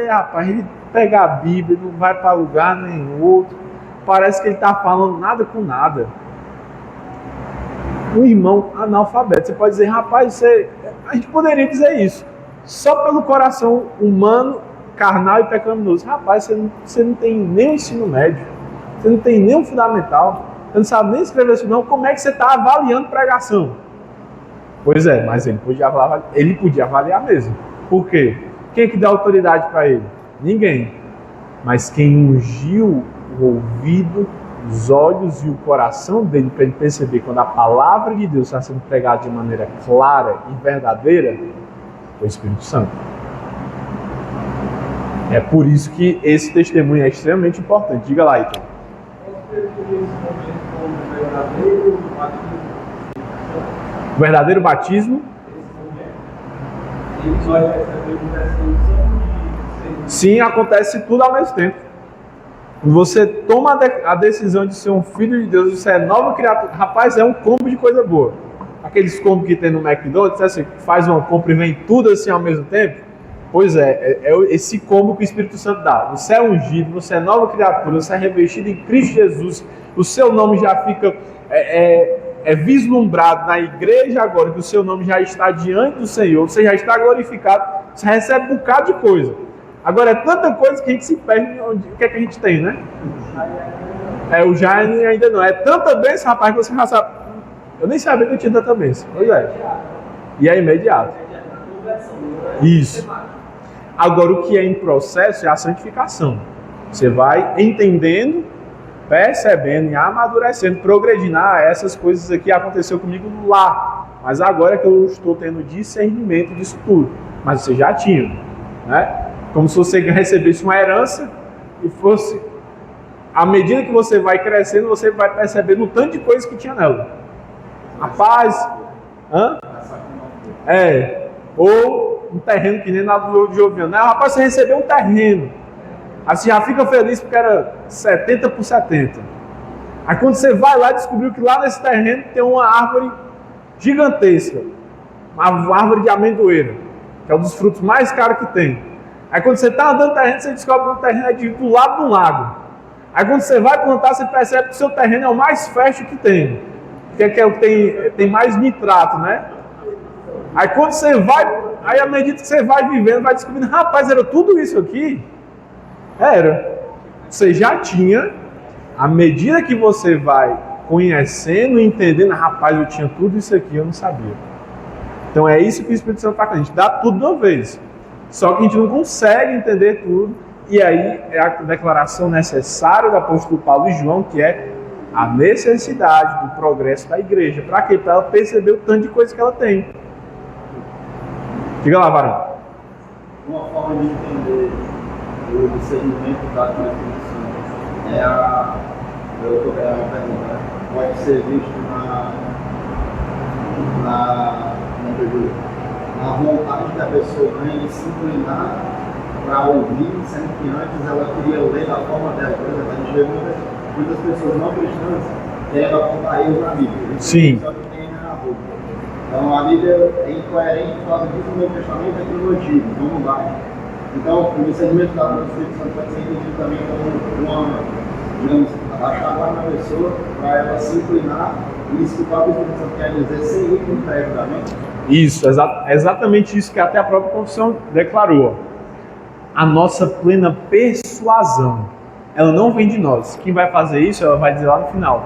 rapaz, ele pega a Bíblia, não vai pra lugar nenhum outro, parece que ele tá falando nada com nada. Um irmão analfabeto, você pode dizer, rapaz, a gente poderia dizer isso, só pelo coração humano, carnal e pecaminoso. Rapaz, você não tem nem o ensino médio, você não tem nem o fundamental, você não sabe nem escrever isso não, como é que você está avaliando pregação? Pois é, mas ele podia avaliar mesmo. Por quê? Quem é que dá autoridade para ele? Ninguém. Mas quem ungiu o ouvido, os olhos e o coração dele para ele perceber quando a palavra de Deus está sendo pregada de maneira clara e verdadeira, foi o Espírito Santo. É por isso que esse testemunho é extremamente importante. Diga lá, então. O verdadeiro batismo? Sim, acontece tudo ao mesmo tempo. Você toma a decisão de ser um filho de Deus, você é nova criatura. Rapaz, é um combo de coisa boa. Aqueles combos que tem no McDonald's, assim, faz uma compra e vem tudo assim ao mesmo tempo. Pois é esse combo que o Espírito Santo dá. Você é ungido, você é nova criatura, você é revestido em Cristo Jesus. O seu nome já fica vislumbrado na igreja agora, que o seu nome já está diante do Senhor, você já está glorificado, você recebe um bocado de coisa. Agora é tanta coisa que a gente se perde o que é que a gente tem, né? O já ainda não. É tanta bênção, rapaz, que você já sabe. Eu nem sabia que eu tinha tanta bênção. Pois é. E é imediato. Isso. Agora o que é em processo é a santificação. Você vai entendendo, percebendo e amadurecendo, progredindo. Essas coisas aqui aconteceu comigo lá. Mas agora que eu estou tendo discernimento disso tudo. Mas você já tinha, né? Como se você recebesse uma herança e fosse... À medida que você vai crescendo, você vai percebendo o tanto de coisa que tinha nela. Rapaz... Ou um terreno que nem na do Joviano. Rapaz, você recebeu um terreno. Aí você já fica feliz porque era 70 por 70. Aí quando você vai lá, descobriu que lá nesse terreno tem uma árvore gigantesca. Uma árvore de amendoeira, que é um dos frutos mais caros que tem. Aí quando você está andando no terreno, você descobre que o terreno é do lado de um lago. Aí quando você vai plantar, você percebe que o seu terreno é o mais fértil que tem. Que é o que tem mais nitrato, né? Aí quando você vai, aí à medida que você vai vivendo, vai descobrindo, rapaz, era tudo isso aqui? Era. Você já tinha, à medida que você vai conhecendo e entendendo, rapaz, eu tinha tudo isso aqui, eu não sabia. Então é isso que o Espírito Santo faz com a gente, dá tudo de uma vez. Só que a gente não consegue entender tudo, e aí é a declaração necessária do apóstolo Paulo e João, que é a necessidade do progresso da igreja. Para quê? Para ela perceber o tanto de coisa que ela tem. Diga lá, Varão. Uma forma de entender o discernimento da Espírito Santo é a pergunta, pode ser visto na vontade da pessoa em se inclinar para ouvir, sendo que antes ela queria ler da forma dela. Por exemplo, a gente vê muitas pessoas não cristãs querendo apontar erros na Bíblia. Sim. Só que tem na boca. Então a Bíblia é incoerente por causa disso no Novo Testamento é no Antigo, não mudar. Então o discernimento da palavra do Espírito Santo pode ser entendido também como uma, digamos, abaixar a guarda na pessoa para ela se inclinar e escutar o que o Espírito Santo quer dizer sem ir com o julgamento. Isso, exatamente isso que até a própria confissão declarou. A nossa plena persuasão, ela não vem de nós. Quem vai fazer isso, ela vai dizer lá no final.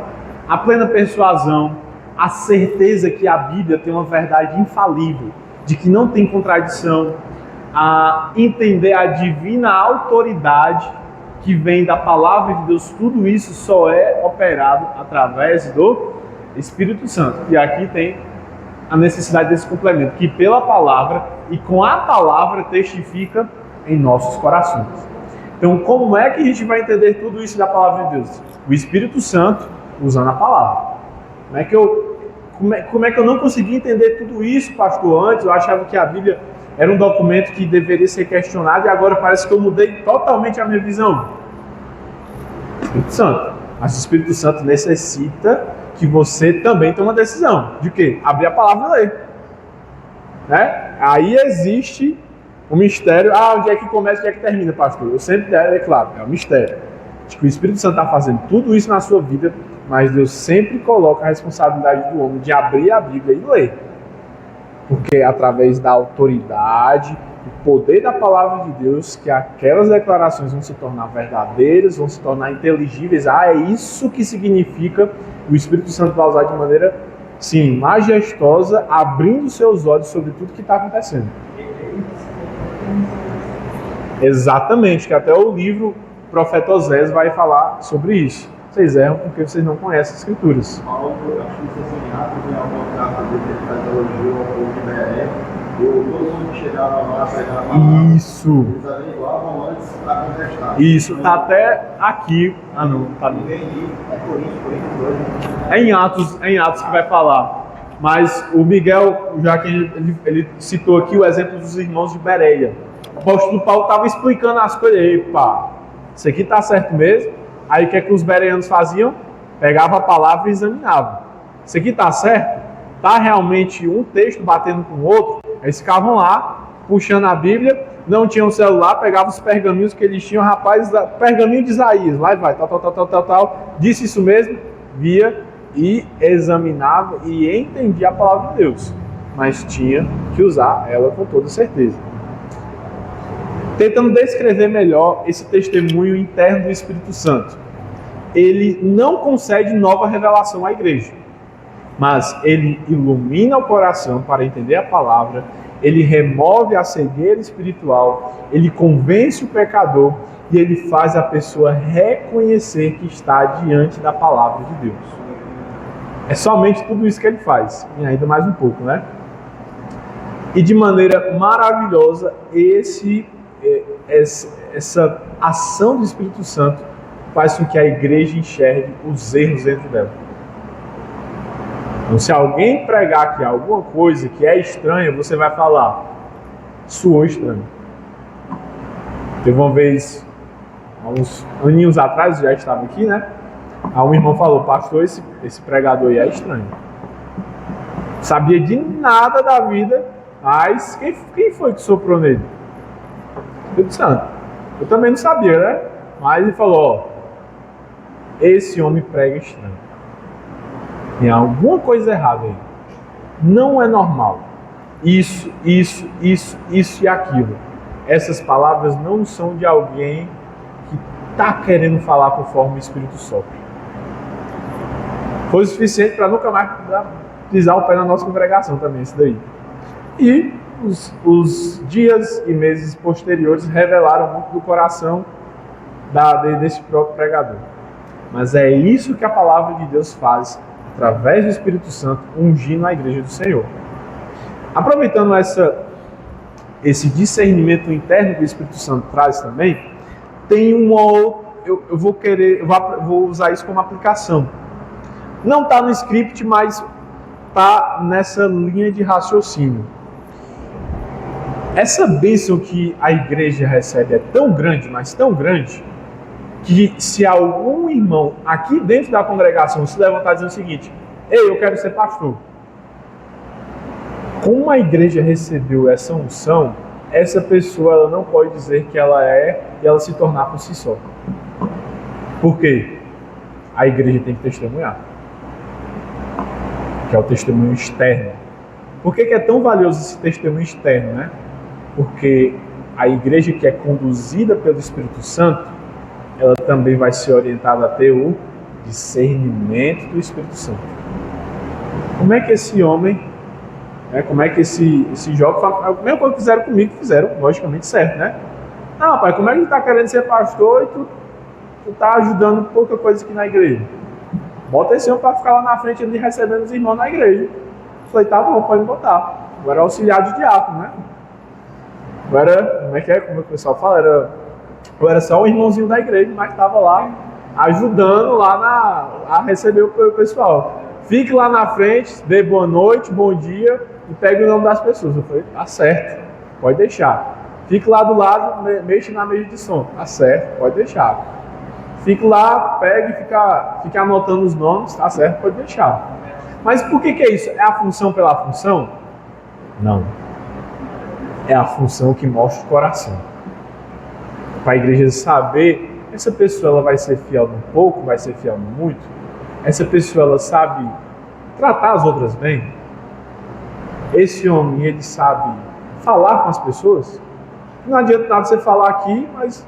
A plena persuasão, a certeza que a Bíblia tem uma verdade infalível, de que não tem contradição, a entender a divina autoridade que vem da palavra de Deus, tudo isso só é operado através do Espírito Santo. E aqui tem a necessidade desse complemento, que pela palavra e com a palavra testifica em nossos corações. Então, como é que a gente vai entender tudo isso da palavra de Deus? O Espírito Santo usando a palavra. Como é que eu não consegui entender tudo isso, pastor? Antes eu achava que a Bíblia era um documento que deveria ser questionado e agora parece que eu mudei totalmente a minha visão. Espírito Santo. Mas o Espírito Santo necessita que você também tome uma decisão. De quê? Abrir a palavra e ler. Né? Aí existe o mistério. Onde é que começa e onde é que termina, pastor? Eu sempre declaro, é o mistério. De que o Espírito Santo está fazendo tudo isso na sua vida, mas Deus sempre coloca a responsabilidade do homem de abrir a Bíblia e ler. Porque é através da autoridade, do poder da palavra de Deus, que aquelas declarações vão se tornar verdadeiras, vão se tornar inteligíveis. É isso que significa o Espírito Santo vai usar de maneira, sim, majestosa, abrindo seus olhos sobre tudo que está acontecendo. Exatamente, que até o livro Profeta Osés vai falar sobre isso. Vocês erram porque vocês não conhecem as Escrituras. Paulo, acho que não sei se em Atos, em alguma carta dele, ele faz elogio ao povo de Bereia. Todo mundo que chegava lá, pegava a palavra. Isso. Eles averiguavam antes para contestar. Isso, está até aqui. Não, tá ali. É Coríntios 2. É em Atos que vai falar. Mas o Miguel, já que ele citou aqui o exemplo dos irmãos de Bereia. O apóstolo Paulo estava explicando as coisas. Epa, isso aqui está certo mesmo? Aí o que é que os bereanos faziam? Pegavam a palavra e examinavam. Isso aqui está certo? Está realmente um texto batendo com o outro? Eles ficavam lá, puxando a Bíblia, não tinham celular, pegavam os pergaminhos que eles tinham, rapaz, pergaminho de Isaías, lá e vai, tal, disse isso mesmo, via e examinava e entendia a palavra de Deus. Mas tinha que usar ela com toda certeza. Tentando descrever melhor esse testemunho interno do Espírito Santo. Ele não concede nova revelação à igreja, mas ele ilumina o coração para entender a palavra, ele remove a cegueira espiritual, ele convence o pecador e ele faz a pessoa reconhecer que está diante da palavra de Deus. É somente tudo isso que ele faz, e ainda mais um pouco, né? E de maneira maravilhosa, essa ação do Espírito Santo faz com que a igreja enxergue os erros dentro dela. Então, se alguém pregar aqui alguma coisa que é estranha, você vai falar, soou estranho. Teve uma vez, há uns aninhos atrás, já estava aqui, né? Aí um irmão falou, pastor, esse pregador aí é estranho. Sabia de nada da vida, mas quem foi que soprou nele? Espírito Santo. Eu também não sabia, né? Mas ele falou, esse homem prega estranho. Tem alguma coisa errada aí. Não é normal. Isso e aquilo. Essas palavras não são de alguém que está querendo falar conforme o Espírito sopra. Foi o suficiente para nunca mais pisar o pé na nossa congregação também, isso daí. E os dias e meses posteriores revelaram muito do coração desse próprio pregador. Mas é isso que a palavra de Deus faz, através do Espírito Santo, ungindo a igreja do Senhor. Aproveitando esse discernimento interno que o Espírito Santo traz também, tem eu vou usar isso como aplicação. Não está no script, mas está nessa linha de raciocínio. Essa bênção que a igreja recebe é tão grande, mas tão grande, que se algum irmão aqui dentro da congregação se levantar dizendo o seguinte, ei, eu quero ser pastor. Como a igreja recebeu essa unção, essa pessoa ela não pode dizer que ela é e ela se tornar por si só. Por quê? A igreja tem que testemunhar. Que é o testemunho externo. Por que é tão valioso esse testemunho externo, né? Porque a igreja que é conduzida pelo Espírito Santo, ela também vai ser orientada a ter o discernimento do Espírito Santo. Como é que esse homem, como é que esse jovem, a mesma coisa que fizeram comigo, fizeram logicamente certo, né? Não, pai, como é que tu tá querendo ser pastor e tu tá ajudando pouca coisa aqui na igreja? Bota esse homem para ficar lá na frente ali recebendo os irmãos na igreja. Eu falei, tá bom, pode botar. Agora é auxiliar de diácono, né? Agora, como o pessoal fala, eu era só um irmãozinho da igreja, mas estava lá ajudando lá a receber o pessoal. Fique lá na frente, dê boa noite, bom dia e pegue o nome das pessoas. Eu falei, tá certo, pode deixar. Fique lá do lado, mexa na mesa de som. Tá certo, pode deixar. Fique lá, pegue e fica anotando os nomes. Tá certo, pode deixar. Mas por que é isso? É a função pela função? Não. É a função que mostra o coração. Para a igreja saber, essa pessoa ela vai ser fiel no pouco, vai ser fiel no muito. Essa pessoa ela sabe tratar as outras bem. Esse homem ele sabe falar com as pessoas. Não adianta nada você falar aqui, mas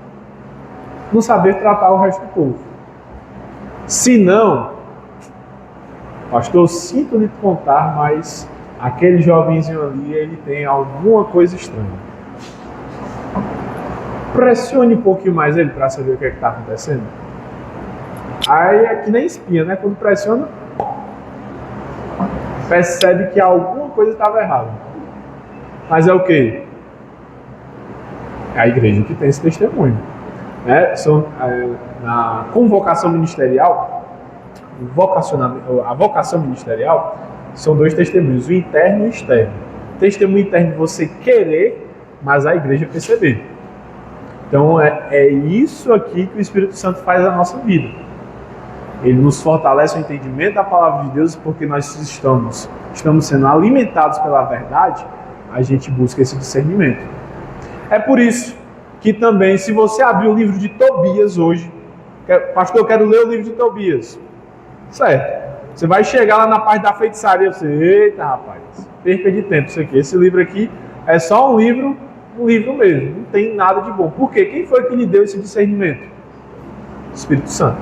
não saber tratar o resto do povo. Se não, pastor, eu sinto lhe contar, mas aquele jovenzinho ali, ele tem alguma coisa estranha. Pressione um pouquinho mais ele para saber o que está acontecendo. Aí é que nem espinha, né? Quando pressiona, percebe que alguma coisa estava errada. Mas é o quê? É a igreja que tem esse testemunho. Né? Na convocação ministerial, a vocação ministerial, são dois testemunhos, o interno e o externo. O testemunho interno você querer, mas a igreja perceber. Então é isso aqui que o Espírito Santo faz na nossa vida. Ele nos fortalece o entendimento da palavra de Deus, porque nós estamos sendo alimentados pela verdade, a gente busca esse discernimento. É por isso que também, se você abrir o livro de Tobias hoje, pastor, eu quero ler o livro de Tobias. Certo. Você vai chegar lá na parte da feitiçaria, você, eita rapaz, perca de tempo isso aqui. Esse livro aqui é só um livro mesmo, não tem nada de bom. Por quê? Quem foi que lhe deu esse discernimento? O Espírito Santo.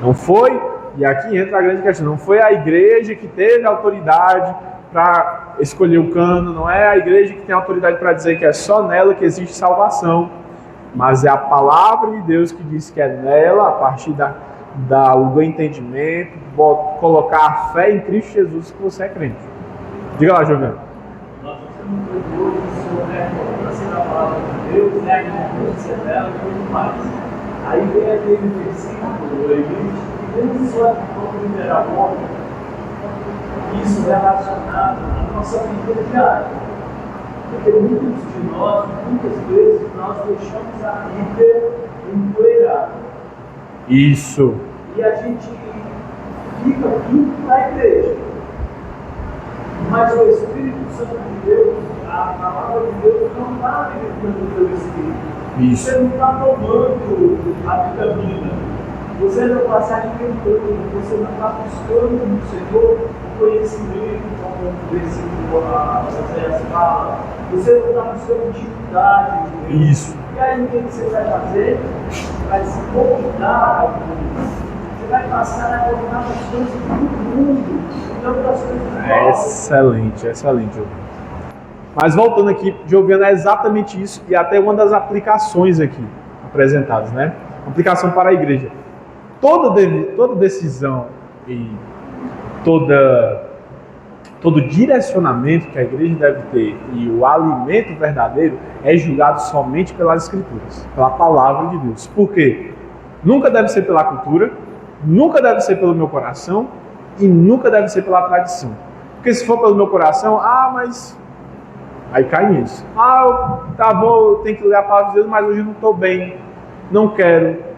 Não foi, e aqui entra a grande questão, não foi a igreja que teve autoridade para escolher o cano, não é a igreja que tem autoridade para dizer que é só nela que existe salvação, mas é a palavra de Deus que diz que é nela, a partir do entendimento, colocar a fé em Cristo Jesus que você é crente. Diga lá, Giovanni. Nós estamos hoje sobre a importância da palavra de Deus, a importância dela e tudo mais. Aí vem aquele versículo, que nem só como liberar o homem, isso é relacionado à nossa vida diária. Porque muitos de nós, muitas vezes, nós deixamos a Bíblia empoeirada. Isso. E a gente fica vindo na igreja. Mas o Espírito Santo de Deus, a palavra de Deus, não está alimentando o teu espírito. Isso. Você não está tomando a vitamina. Você não está se alimentando. Você não está buscando no Senhor o conhecimento, como o versículo Oséias fala. Você não está buscando intimidade de Deus. Isso. E aí o que você vai fazer? Vai se convidar ao mundo. Você vai passar a colocar as coisas do mundo, não das coisas do mal. Excelente, Giovanni. Mas voltando aqui, Giovanni, é exatamente isso, e até uma das aplicações aqui apresentadas, né? Aplicação para a igreja. Toda decisão e todo direcionamento que a igreja deve ter e o alimento verdadeiro é julgado somente pelas Escrituras, pela palavra de Deus. Por quê? Nunca deve ser pela cultura, nunca deve ser pelo meu coração e nunca deve ser pela tradição. Porque se for pelo meu coração, mas... Aí cai nisso. Tá bom, eu tenho que ler a palavra de Deus, mas hoje eu não estou bem, não quero.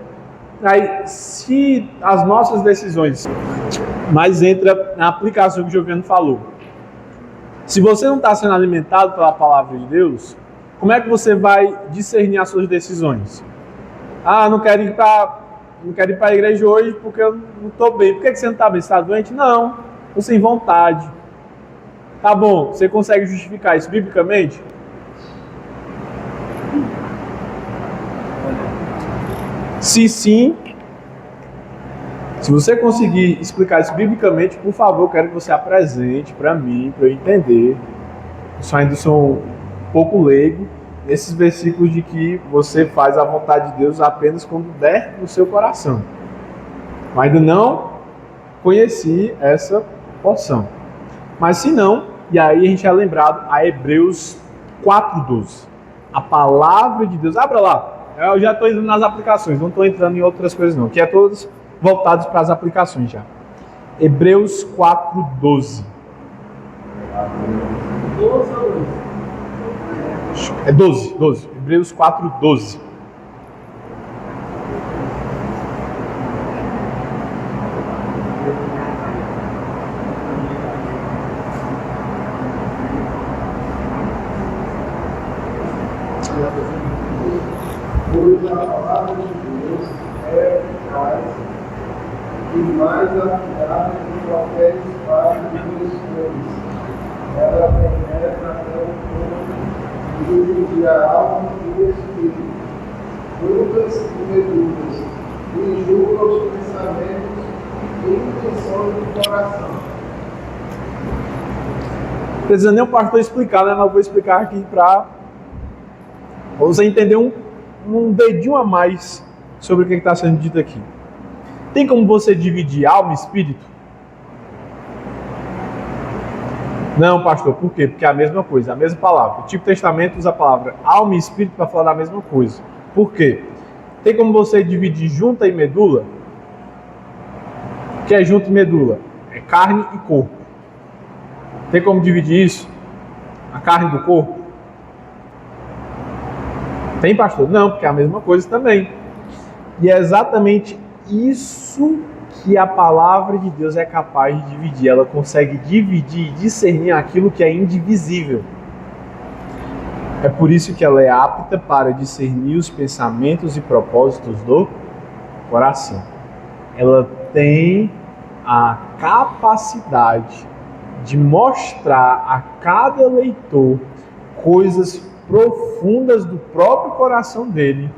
Aí, se as nossas decisões, mas entra na aplicação que o Giovanni falou. Se você não está sendo alimentado pela palavra de Deus, como é que você vai discernir as suas decisões? Não quero ir para a igreja hoje porque eu não estou bem. Por que você não está bem? Você está doente? Não, estou sem vontade. Tá bom, você consegue justificar isso biblicamente? Se sim, se você conseguir explicar isso biblicamente, por favor, eu quero que você apresente para mim, para eu entender. Eu só ainda sou um pouco leigo nesses versículos de que você faz a vontade de Deus apenas quando der no seu coração. Eu ainda não conheci essa porção. Mas se não, e aí a gente é lembrado a Hebreus 4:12. A palavra de Deus. Abra lá. Eu já estou entrando nas aplicações, não estou entrando em outras coisas não. Que é todos voltados para as aplicações já. Hebreus 4:12. 12 ou 12? É 12. Hebreus 4:12. Pois a palavra de Deus é eficaz e mais afiada que qualquer espada de dois gumes. Ela penetra até o corpo e dividir a alma e o espírito, dúvidas e medulas, e julga os pensamentos e intenções do coração. Não precisa nem o pastor explicar, né? Mas eu vou explicar aqui para você entender um dedinho a mais sobre o que está sendo dito aqui. Tem como você dividir alma e espírito? Não, pastor, por quê? Porque é a mesma coisa, a mesma palavra. O Antigo Testamento usa a palavra alma e espírito para falar da mesma coisa. Por quê? Tem como você dividir junta e medula? O que é junta e medula? É carne e corpo. Tem como dividir isso? A carne do corpo? Tem, pastor? Não, porque é a mesma coisa também. E é exatamente isso que a palavra de Deus é capaz de dividir. Ela consegue dividir e discernir aquilo que é indivisível. É por isso que ela é apta para discernir os pensamentos e propósitos do coração. Ela tem a capacidade de mostrar a cada leitor coisas profundas do próprio coração dele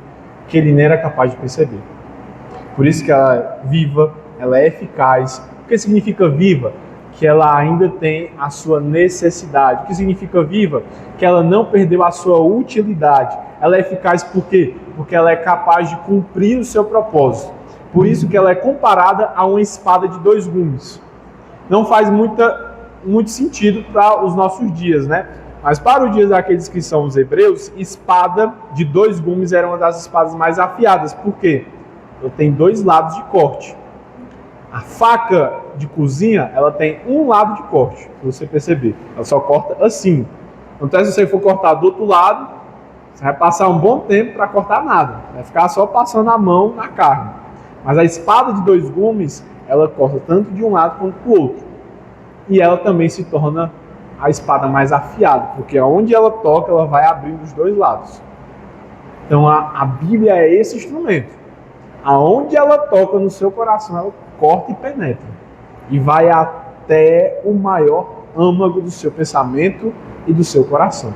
que ele nem era capaz de perceber. Por isso que ela é viva, ela é eficaz. O que significa viva? Que ela ainda tem a sua necessidade. O que significa viva? Que ela não perdeu a sua utilidade. Ela é eficaz por quê? Porque ela é capaz de cumprir o seu propósito. Por isso que ela é comparada a uma espada de dois gumes. Não faz muito sentido para os nossos dias, né? Mas para os dias daqueles que são os hebreus, espada de dois gumes era uma das espadas mais afiadas. Por quê? Ela tem dois lados de corte. A faca de cozinha, ela tem um lado de corte, se você perceber. Ela só corta assim. Então, se você for cortar do outro lado, você vai passar um bom tempo para cortar nada. Vai ficar só passando a mão na carne. Mas a espada de dois gumes, ela corta tanto de um lado quanto do outro. E ela também se torna a espada mais afiada, porque onde ela toca, ela vai abrindo os dois lados. Então a Bíblia é esse instrumento. Aonde ela toca no seu coração, ela corta e penetra. E vai até o maior âmago do seu pensamento e do seu coração.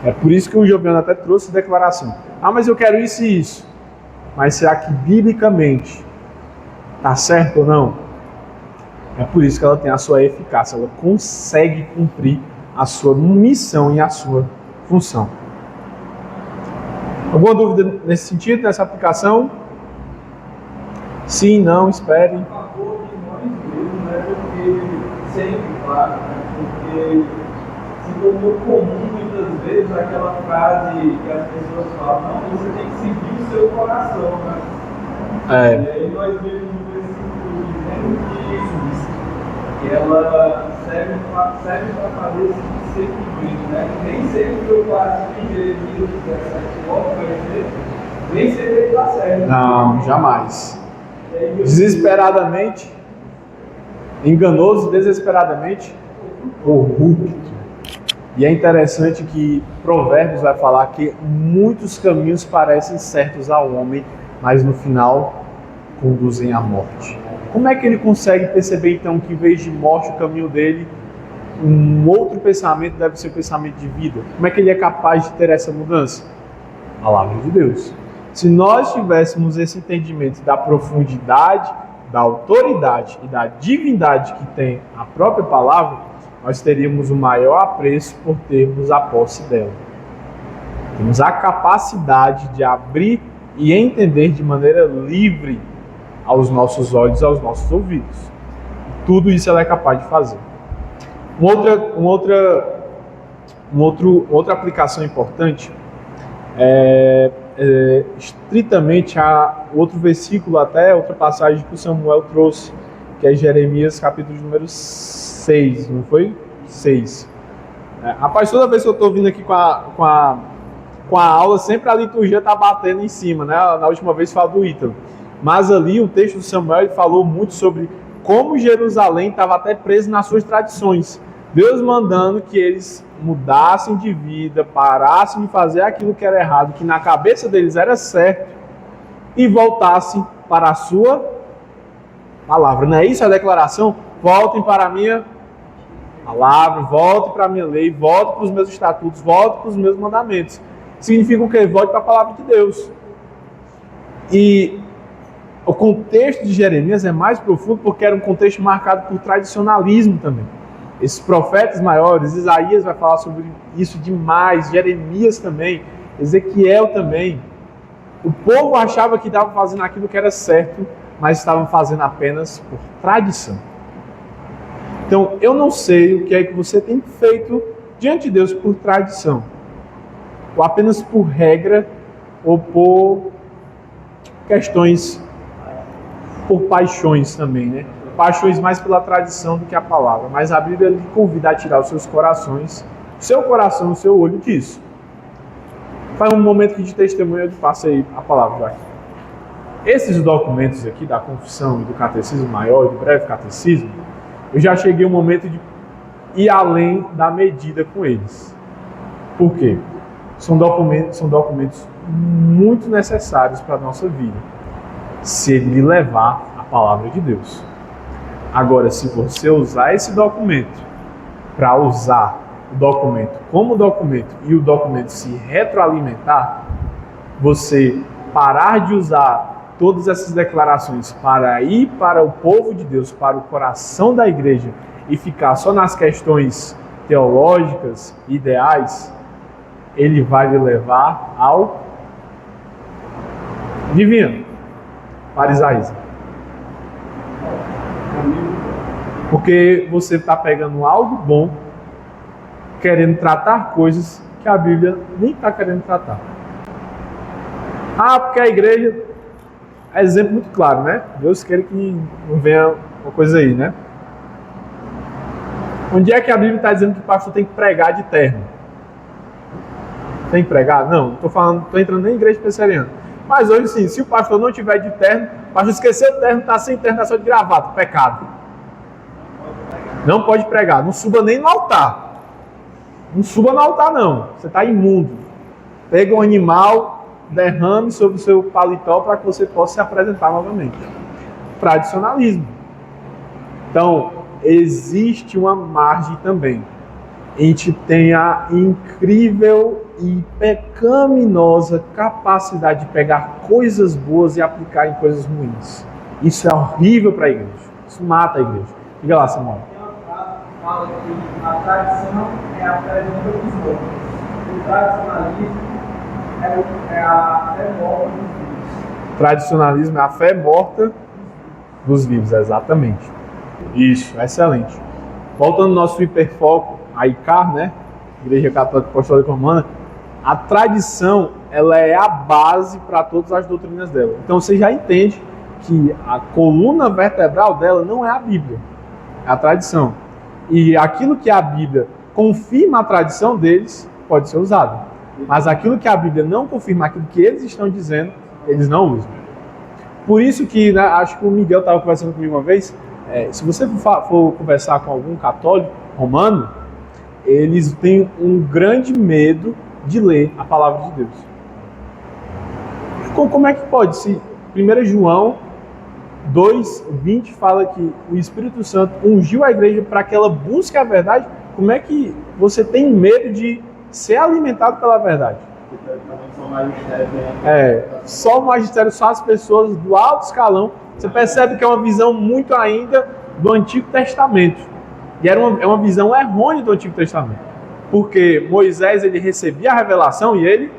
É por isso que o Joviano até trouxe a declaração. Ah, mas eu quero isso e isso. Mas será que biblicamente está certo ou não? É por isso que ela tem a sua eficácia, ela consegue cumprir a sua missão e a sua função. Alguma dúvida nesse sentido, nessa aplicação? Sim, não, espere. A favor de nós mesmos, né? Porque sempre, claro, né? Porque se tornou comum muitas vezes aquela frase que as pessoas falam, não, você tem que seguir o seu coração, né? E aí nós vemos um versículo dizendo que ela serve para fazer esse discernimento, né? Nem sempre eu faço de Jeremias 17 vai dizer, nem sempre ele está certo. Não, jamais. Desesperadamente, enganoso, desesperadamente, corrupto. E é interessante que Provérbios vai falar que muitos caminhos parecem certos ao homem, mas no final conduzem à morte. Como é que ele consegue perceber então que em vez de morte o caminho dele um outro pensamento deve ser o pensamento de vida. Como é que ele é capaz de ter essa mudança? A palavra de Deus. Se nós tivéssemos esse entendimento da profundidade, da autoridade e da divindade que tem a própria palavra, nós teríamos o maior apreço por termos a posse dela. Temos a capacidade de abrir e entender de maneira livre aos nossos olhos e aos nossos ouvidos. Tudo isso ela é capaz de fazer. Outra aplicação importante é estritamente outro versículo, até outra passagem que o Samuel trouxe, que é Jeremias capítulo número 6, não foi? 6. Rapaz, toda vez que eu estou vindo aqui com a aula, sempre a liturgia está batendo em cima, né? Na última vez falou do Ítalo. Mas ali o texto do Samuel ele falou muito sobre como Jerusalém estava até preso nas suas tradições. Deus mandando que eles mudassem de vida, parassem de fazer aquilo que era errado, que na cabeça deles era certo, e voltassem para a sua palavra. Não é isso a declaração? Voltem para a minha palavra, voltem para a minha lei, voltem para os meus estatutos, voltem para os meus mandamentos. Significa o quê? Volte para a palavra de Deus. E o contexto de Jeremias é mais profundo porque era um contexto marcado por tradicionalismo também. Esses profetas maiores, Isaías vai falar sobre isso demais, Jeremias também, Ezequiel também. O povo achava que estava fazendo aquilo que era certo, mas estavam fazendo apenas por tradição. Então, eu não sei o que é que você tem feito diante de Deus por tradição, ou apenas por regra, ou por questões, por paixões também, né? Paixões mais pela tradição do que a palavra. Mas a Bíblia lhe convida a tirar os seus corações, seu coração, o seu olho disso. Faz um momento de testemunho, eu passei a palavra já aqui. Esses documentos aqui da Confissão e do Catecismo Maior e do Breve Catecismo, eu já cheguei ao momento de ir além da medida com eles. Por quê? São documentos muito necessários para a nossa vida, se ele lhe levar a palavra de Deus. Agora, se você usar esse documento para usar o documento como documento e o documento se retroalimentar, você parar de usar todas essas declarações para ir para o povo de Deus, para o coração da igreja e ficar só nas questões teológicas, ideais, ele vai lhe levar ao divino, farisaísmo. Porque você está pegando algo bom, querendo tratar coisas que a Bíblia nem está querendo tratar. Porque a igreja é exemplo muito claro, né? Deus queira que não venha uma coisa aí, né? Onde é que a Bíblia está dizendo que o pastor tem que pregar de terno? Tem que pregar? Não, estou entrando na igreja presbiteriana. Mas hoje sim, se o pastor não tiver de terno, o pastor esqueceu o terno, está sem terno, está só de gravata, pecado. Não pode pregar, não suba nem no altar. Não suba no altar não, você está imundo. Pega um animal, derrame sobre o seu paletó para que você possa se apresentar novamente. Tradicionalismo. Então, existe uma margem também. A gente tem a incrível e pecaminosa capacidade de pegar coisas boas e aplicar em coisas ruins. Isso é horrível para a igreja. Isso mata a igreja. Diga lá, Samuel. Fala que a tradição é a fé dos mortos. O tradicionalismo é a fé morta dos vivos. Tradicionalismo é a fé morta dos vivos, exatamente. Isso, excelente. Voltando ao nosso hiperfoco, a ICAR, né? Igreja Católica Apostólica Romana, a tradição, ela é a base para todas as doutrinas dela. Então você já entende que a coluna vertebral dela não é a Bíblia, é a tradição. E aquilo que a Bíblia confirma a tradição deles pode ser usado. Mas aquilo que a Bíblia não confirma, aquilo que eles estão dizendo, eles não usam. Por isso que, né, acho que o Miguel estava conversando comigo uma vez, se você for conversar com algum católico romano, eles têm um grande medo de ler a palavra de Deus. Como é que pode? Se 1 João 2:20 fala que o Espírito Santo ungiu a igreja para que ela busque a verdade, Como é que você tem medo de ser alimentado pela verdade? Só o magistério, só as pessoas do alto escalão. Você percebe que é uma visão muito ainda do Antigo Testamento. E é uma visão errônea do Antigo Testamento. Porque Moisés, ele recebia a revelação e ele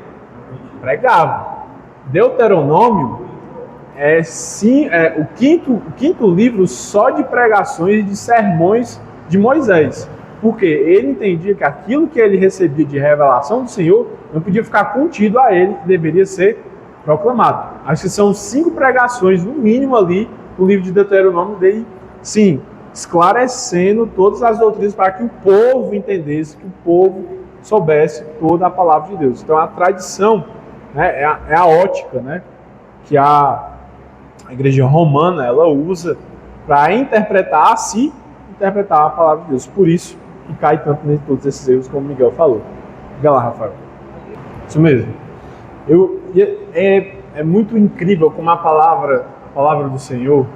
pregava. Deuteronômio é o quinto livro só de pregações e de sermões de Moisés. Porque ele entendia que aquilo que ele recebia de revelação do Senhor não podia ficar contido a ele, deveria ser proclamado. Acho que são 5 pregações, no mínimo, ali, no livro de Deuteronômio, dele, sim, esclarecendo todas as doutrinas para que o povo entendesse, que o povo soubesse toda a palavra de Deus. Então, a tradição, né, é a ótica, né, que a igreja romana ela usa para interpretar a palavra de Deus. Por isso que cai tanto em todos esses erros, como o Miguel falou. Diga lá, Rafael. Isso mesmo. É muito incrível como a palavra do Senhor,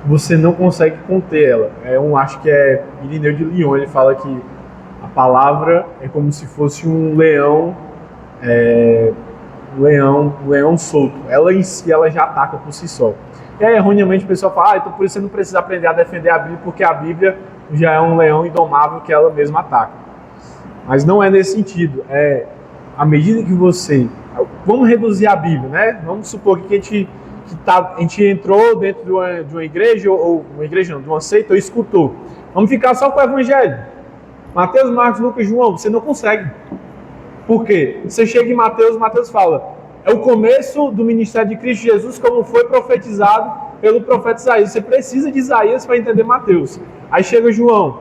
você não consegue conter ela. Acho que é Irineu de Lyon, ele fala que a palavra é como se fosse um leão solto. Ela em si, ela já ataca por si só. E aí, erroneamente, o pessoal fala, então por isso você não precisa aprender a defender a Bíblia, porque a Bíblia já é um leão indomável que ela mesma ataca. Mas não é nesse sentido. À medida que você... Vamos reduzir a Bíblia, né? Vamos supor que a gente entrou dentro de uma igreja, de uma seita, ou escutou. Vamos ficar só com o Evangelho. Mateus, Marcos, Lucas, João, você não consegue. Por quê? Você chega em Mateus fala, é o começo do ministério de Cristo Jesus, como foi profetizado pelo profeta Isaías. Você precisa de Isaías para entender Mateus. Aí chega João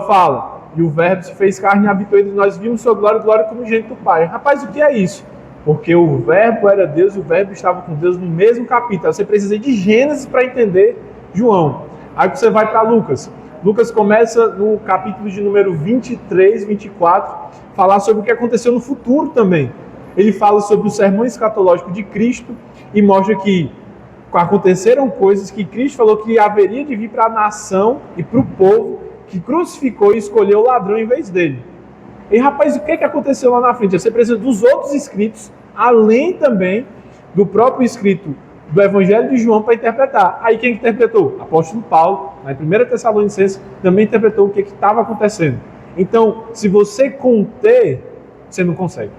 fala, e o verbo se fez carne e habitou entre nós, vimos sua glória como gente do Pai. Rapaz, o que é isso? Porque o verbo era Deus e o verbo estava com Deus no mesmo capítulo. Você precisa de Gênesis para entender João. Aí você vai para Lucas. Lucas começa no capítulo de número 23, 24, falar sobre o que aconteceu no futuro também. Ele fala sobre o sermão escatológico de Cristo e mostra que aconteceram coisas que Cristo falou que haveria de vir para a nação e para o povo que crucificou e escolheu o ladrão em vez dele. E rapaz, o que aconteceu lá na frente? Você precisa dos outros escritos, além também do próprio escrito do Evangelho de João para interpretar. Aí quem interpretou? Apóstolo Paulo, na 1 Tessalonicenses, também interpretou o que estava acontecendo. Então, se você conter, você não consegue.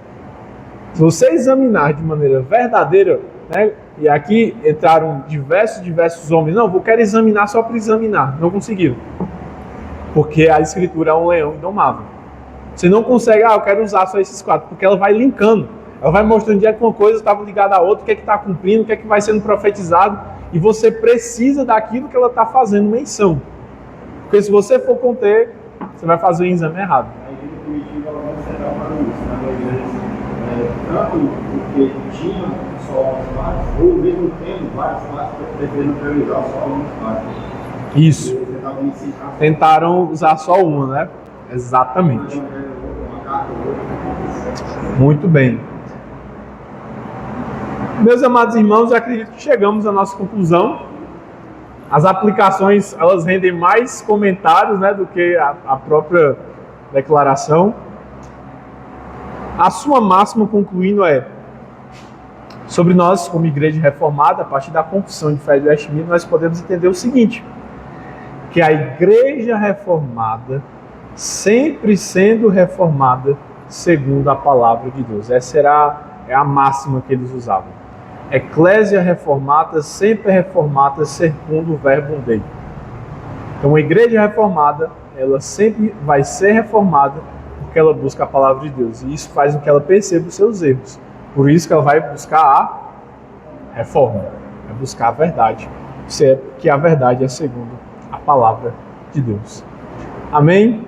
Se você examinar de maneira verdadeira, né, e aqui entraram diversos homens, eu quero examinar só para examinar, não conseguiram. Porque a Escritura é um leão indomável. Você não consegue, eu quero usar só esses 4, porque ela vai linkando. Ela vai mostrando que uma coisa estava ligada à outra, o que é que está cumprindo, o que é que vai sendo profetizado, e você precisa daquilo que ela está fazendo menção. Porque se você for conter, você vai fazer o exame errado. A igreja primitiva ela vai ser para isso, na igreja, tanto porque tinha só alguns fatos, ou mesmo tendo vários fatos, preferindo priorizar só alguns fatos. Isso. Tentaram usar só uma, né? Exatamente. Muito bem. Meus amados irmãos, eu acredito que chegamos à nossa conclusão. As aplicações, elas rendem mais comentários, né, do que a própria declaração. A sua máxima, concluindo, sobre nós, como igreja reformada, a partir da confissão de fé de Westminster, nós podemos entender o seguinte, que a igreja reformada, sempre sendo reformada segundo a palavra de Deus. Essa é a máxima que eles usavam. Eclésia reformata, sempre reformata, segundo o verbum Dei. Então, a igreja reformada, ela sempre vai ser reformada porque ela busca a palavra de Deus. E isso faz com que ela perceba os seus erros. Por isso que ela vai buscar a reforma, vai buscar a verdade. Que a verdade é segundo a palavra de Deus. Amém?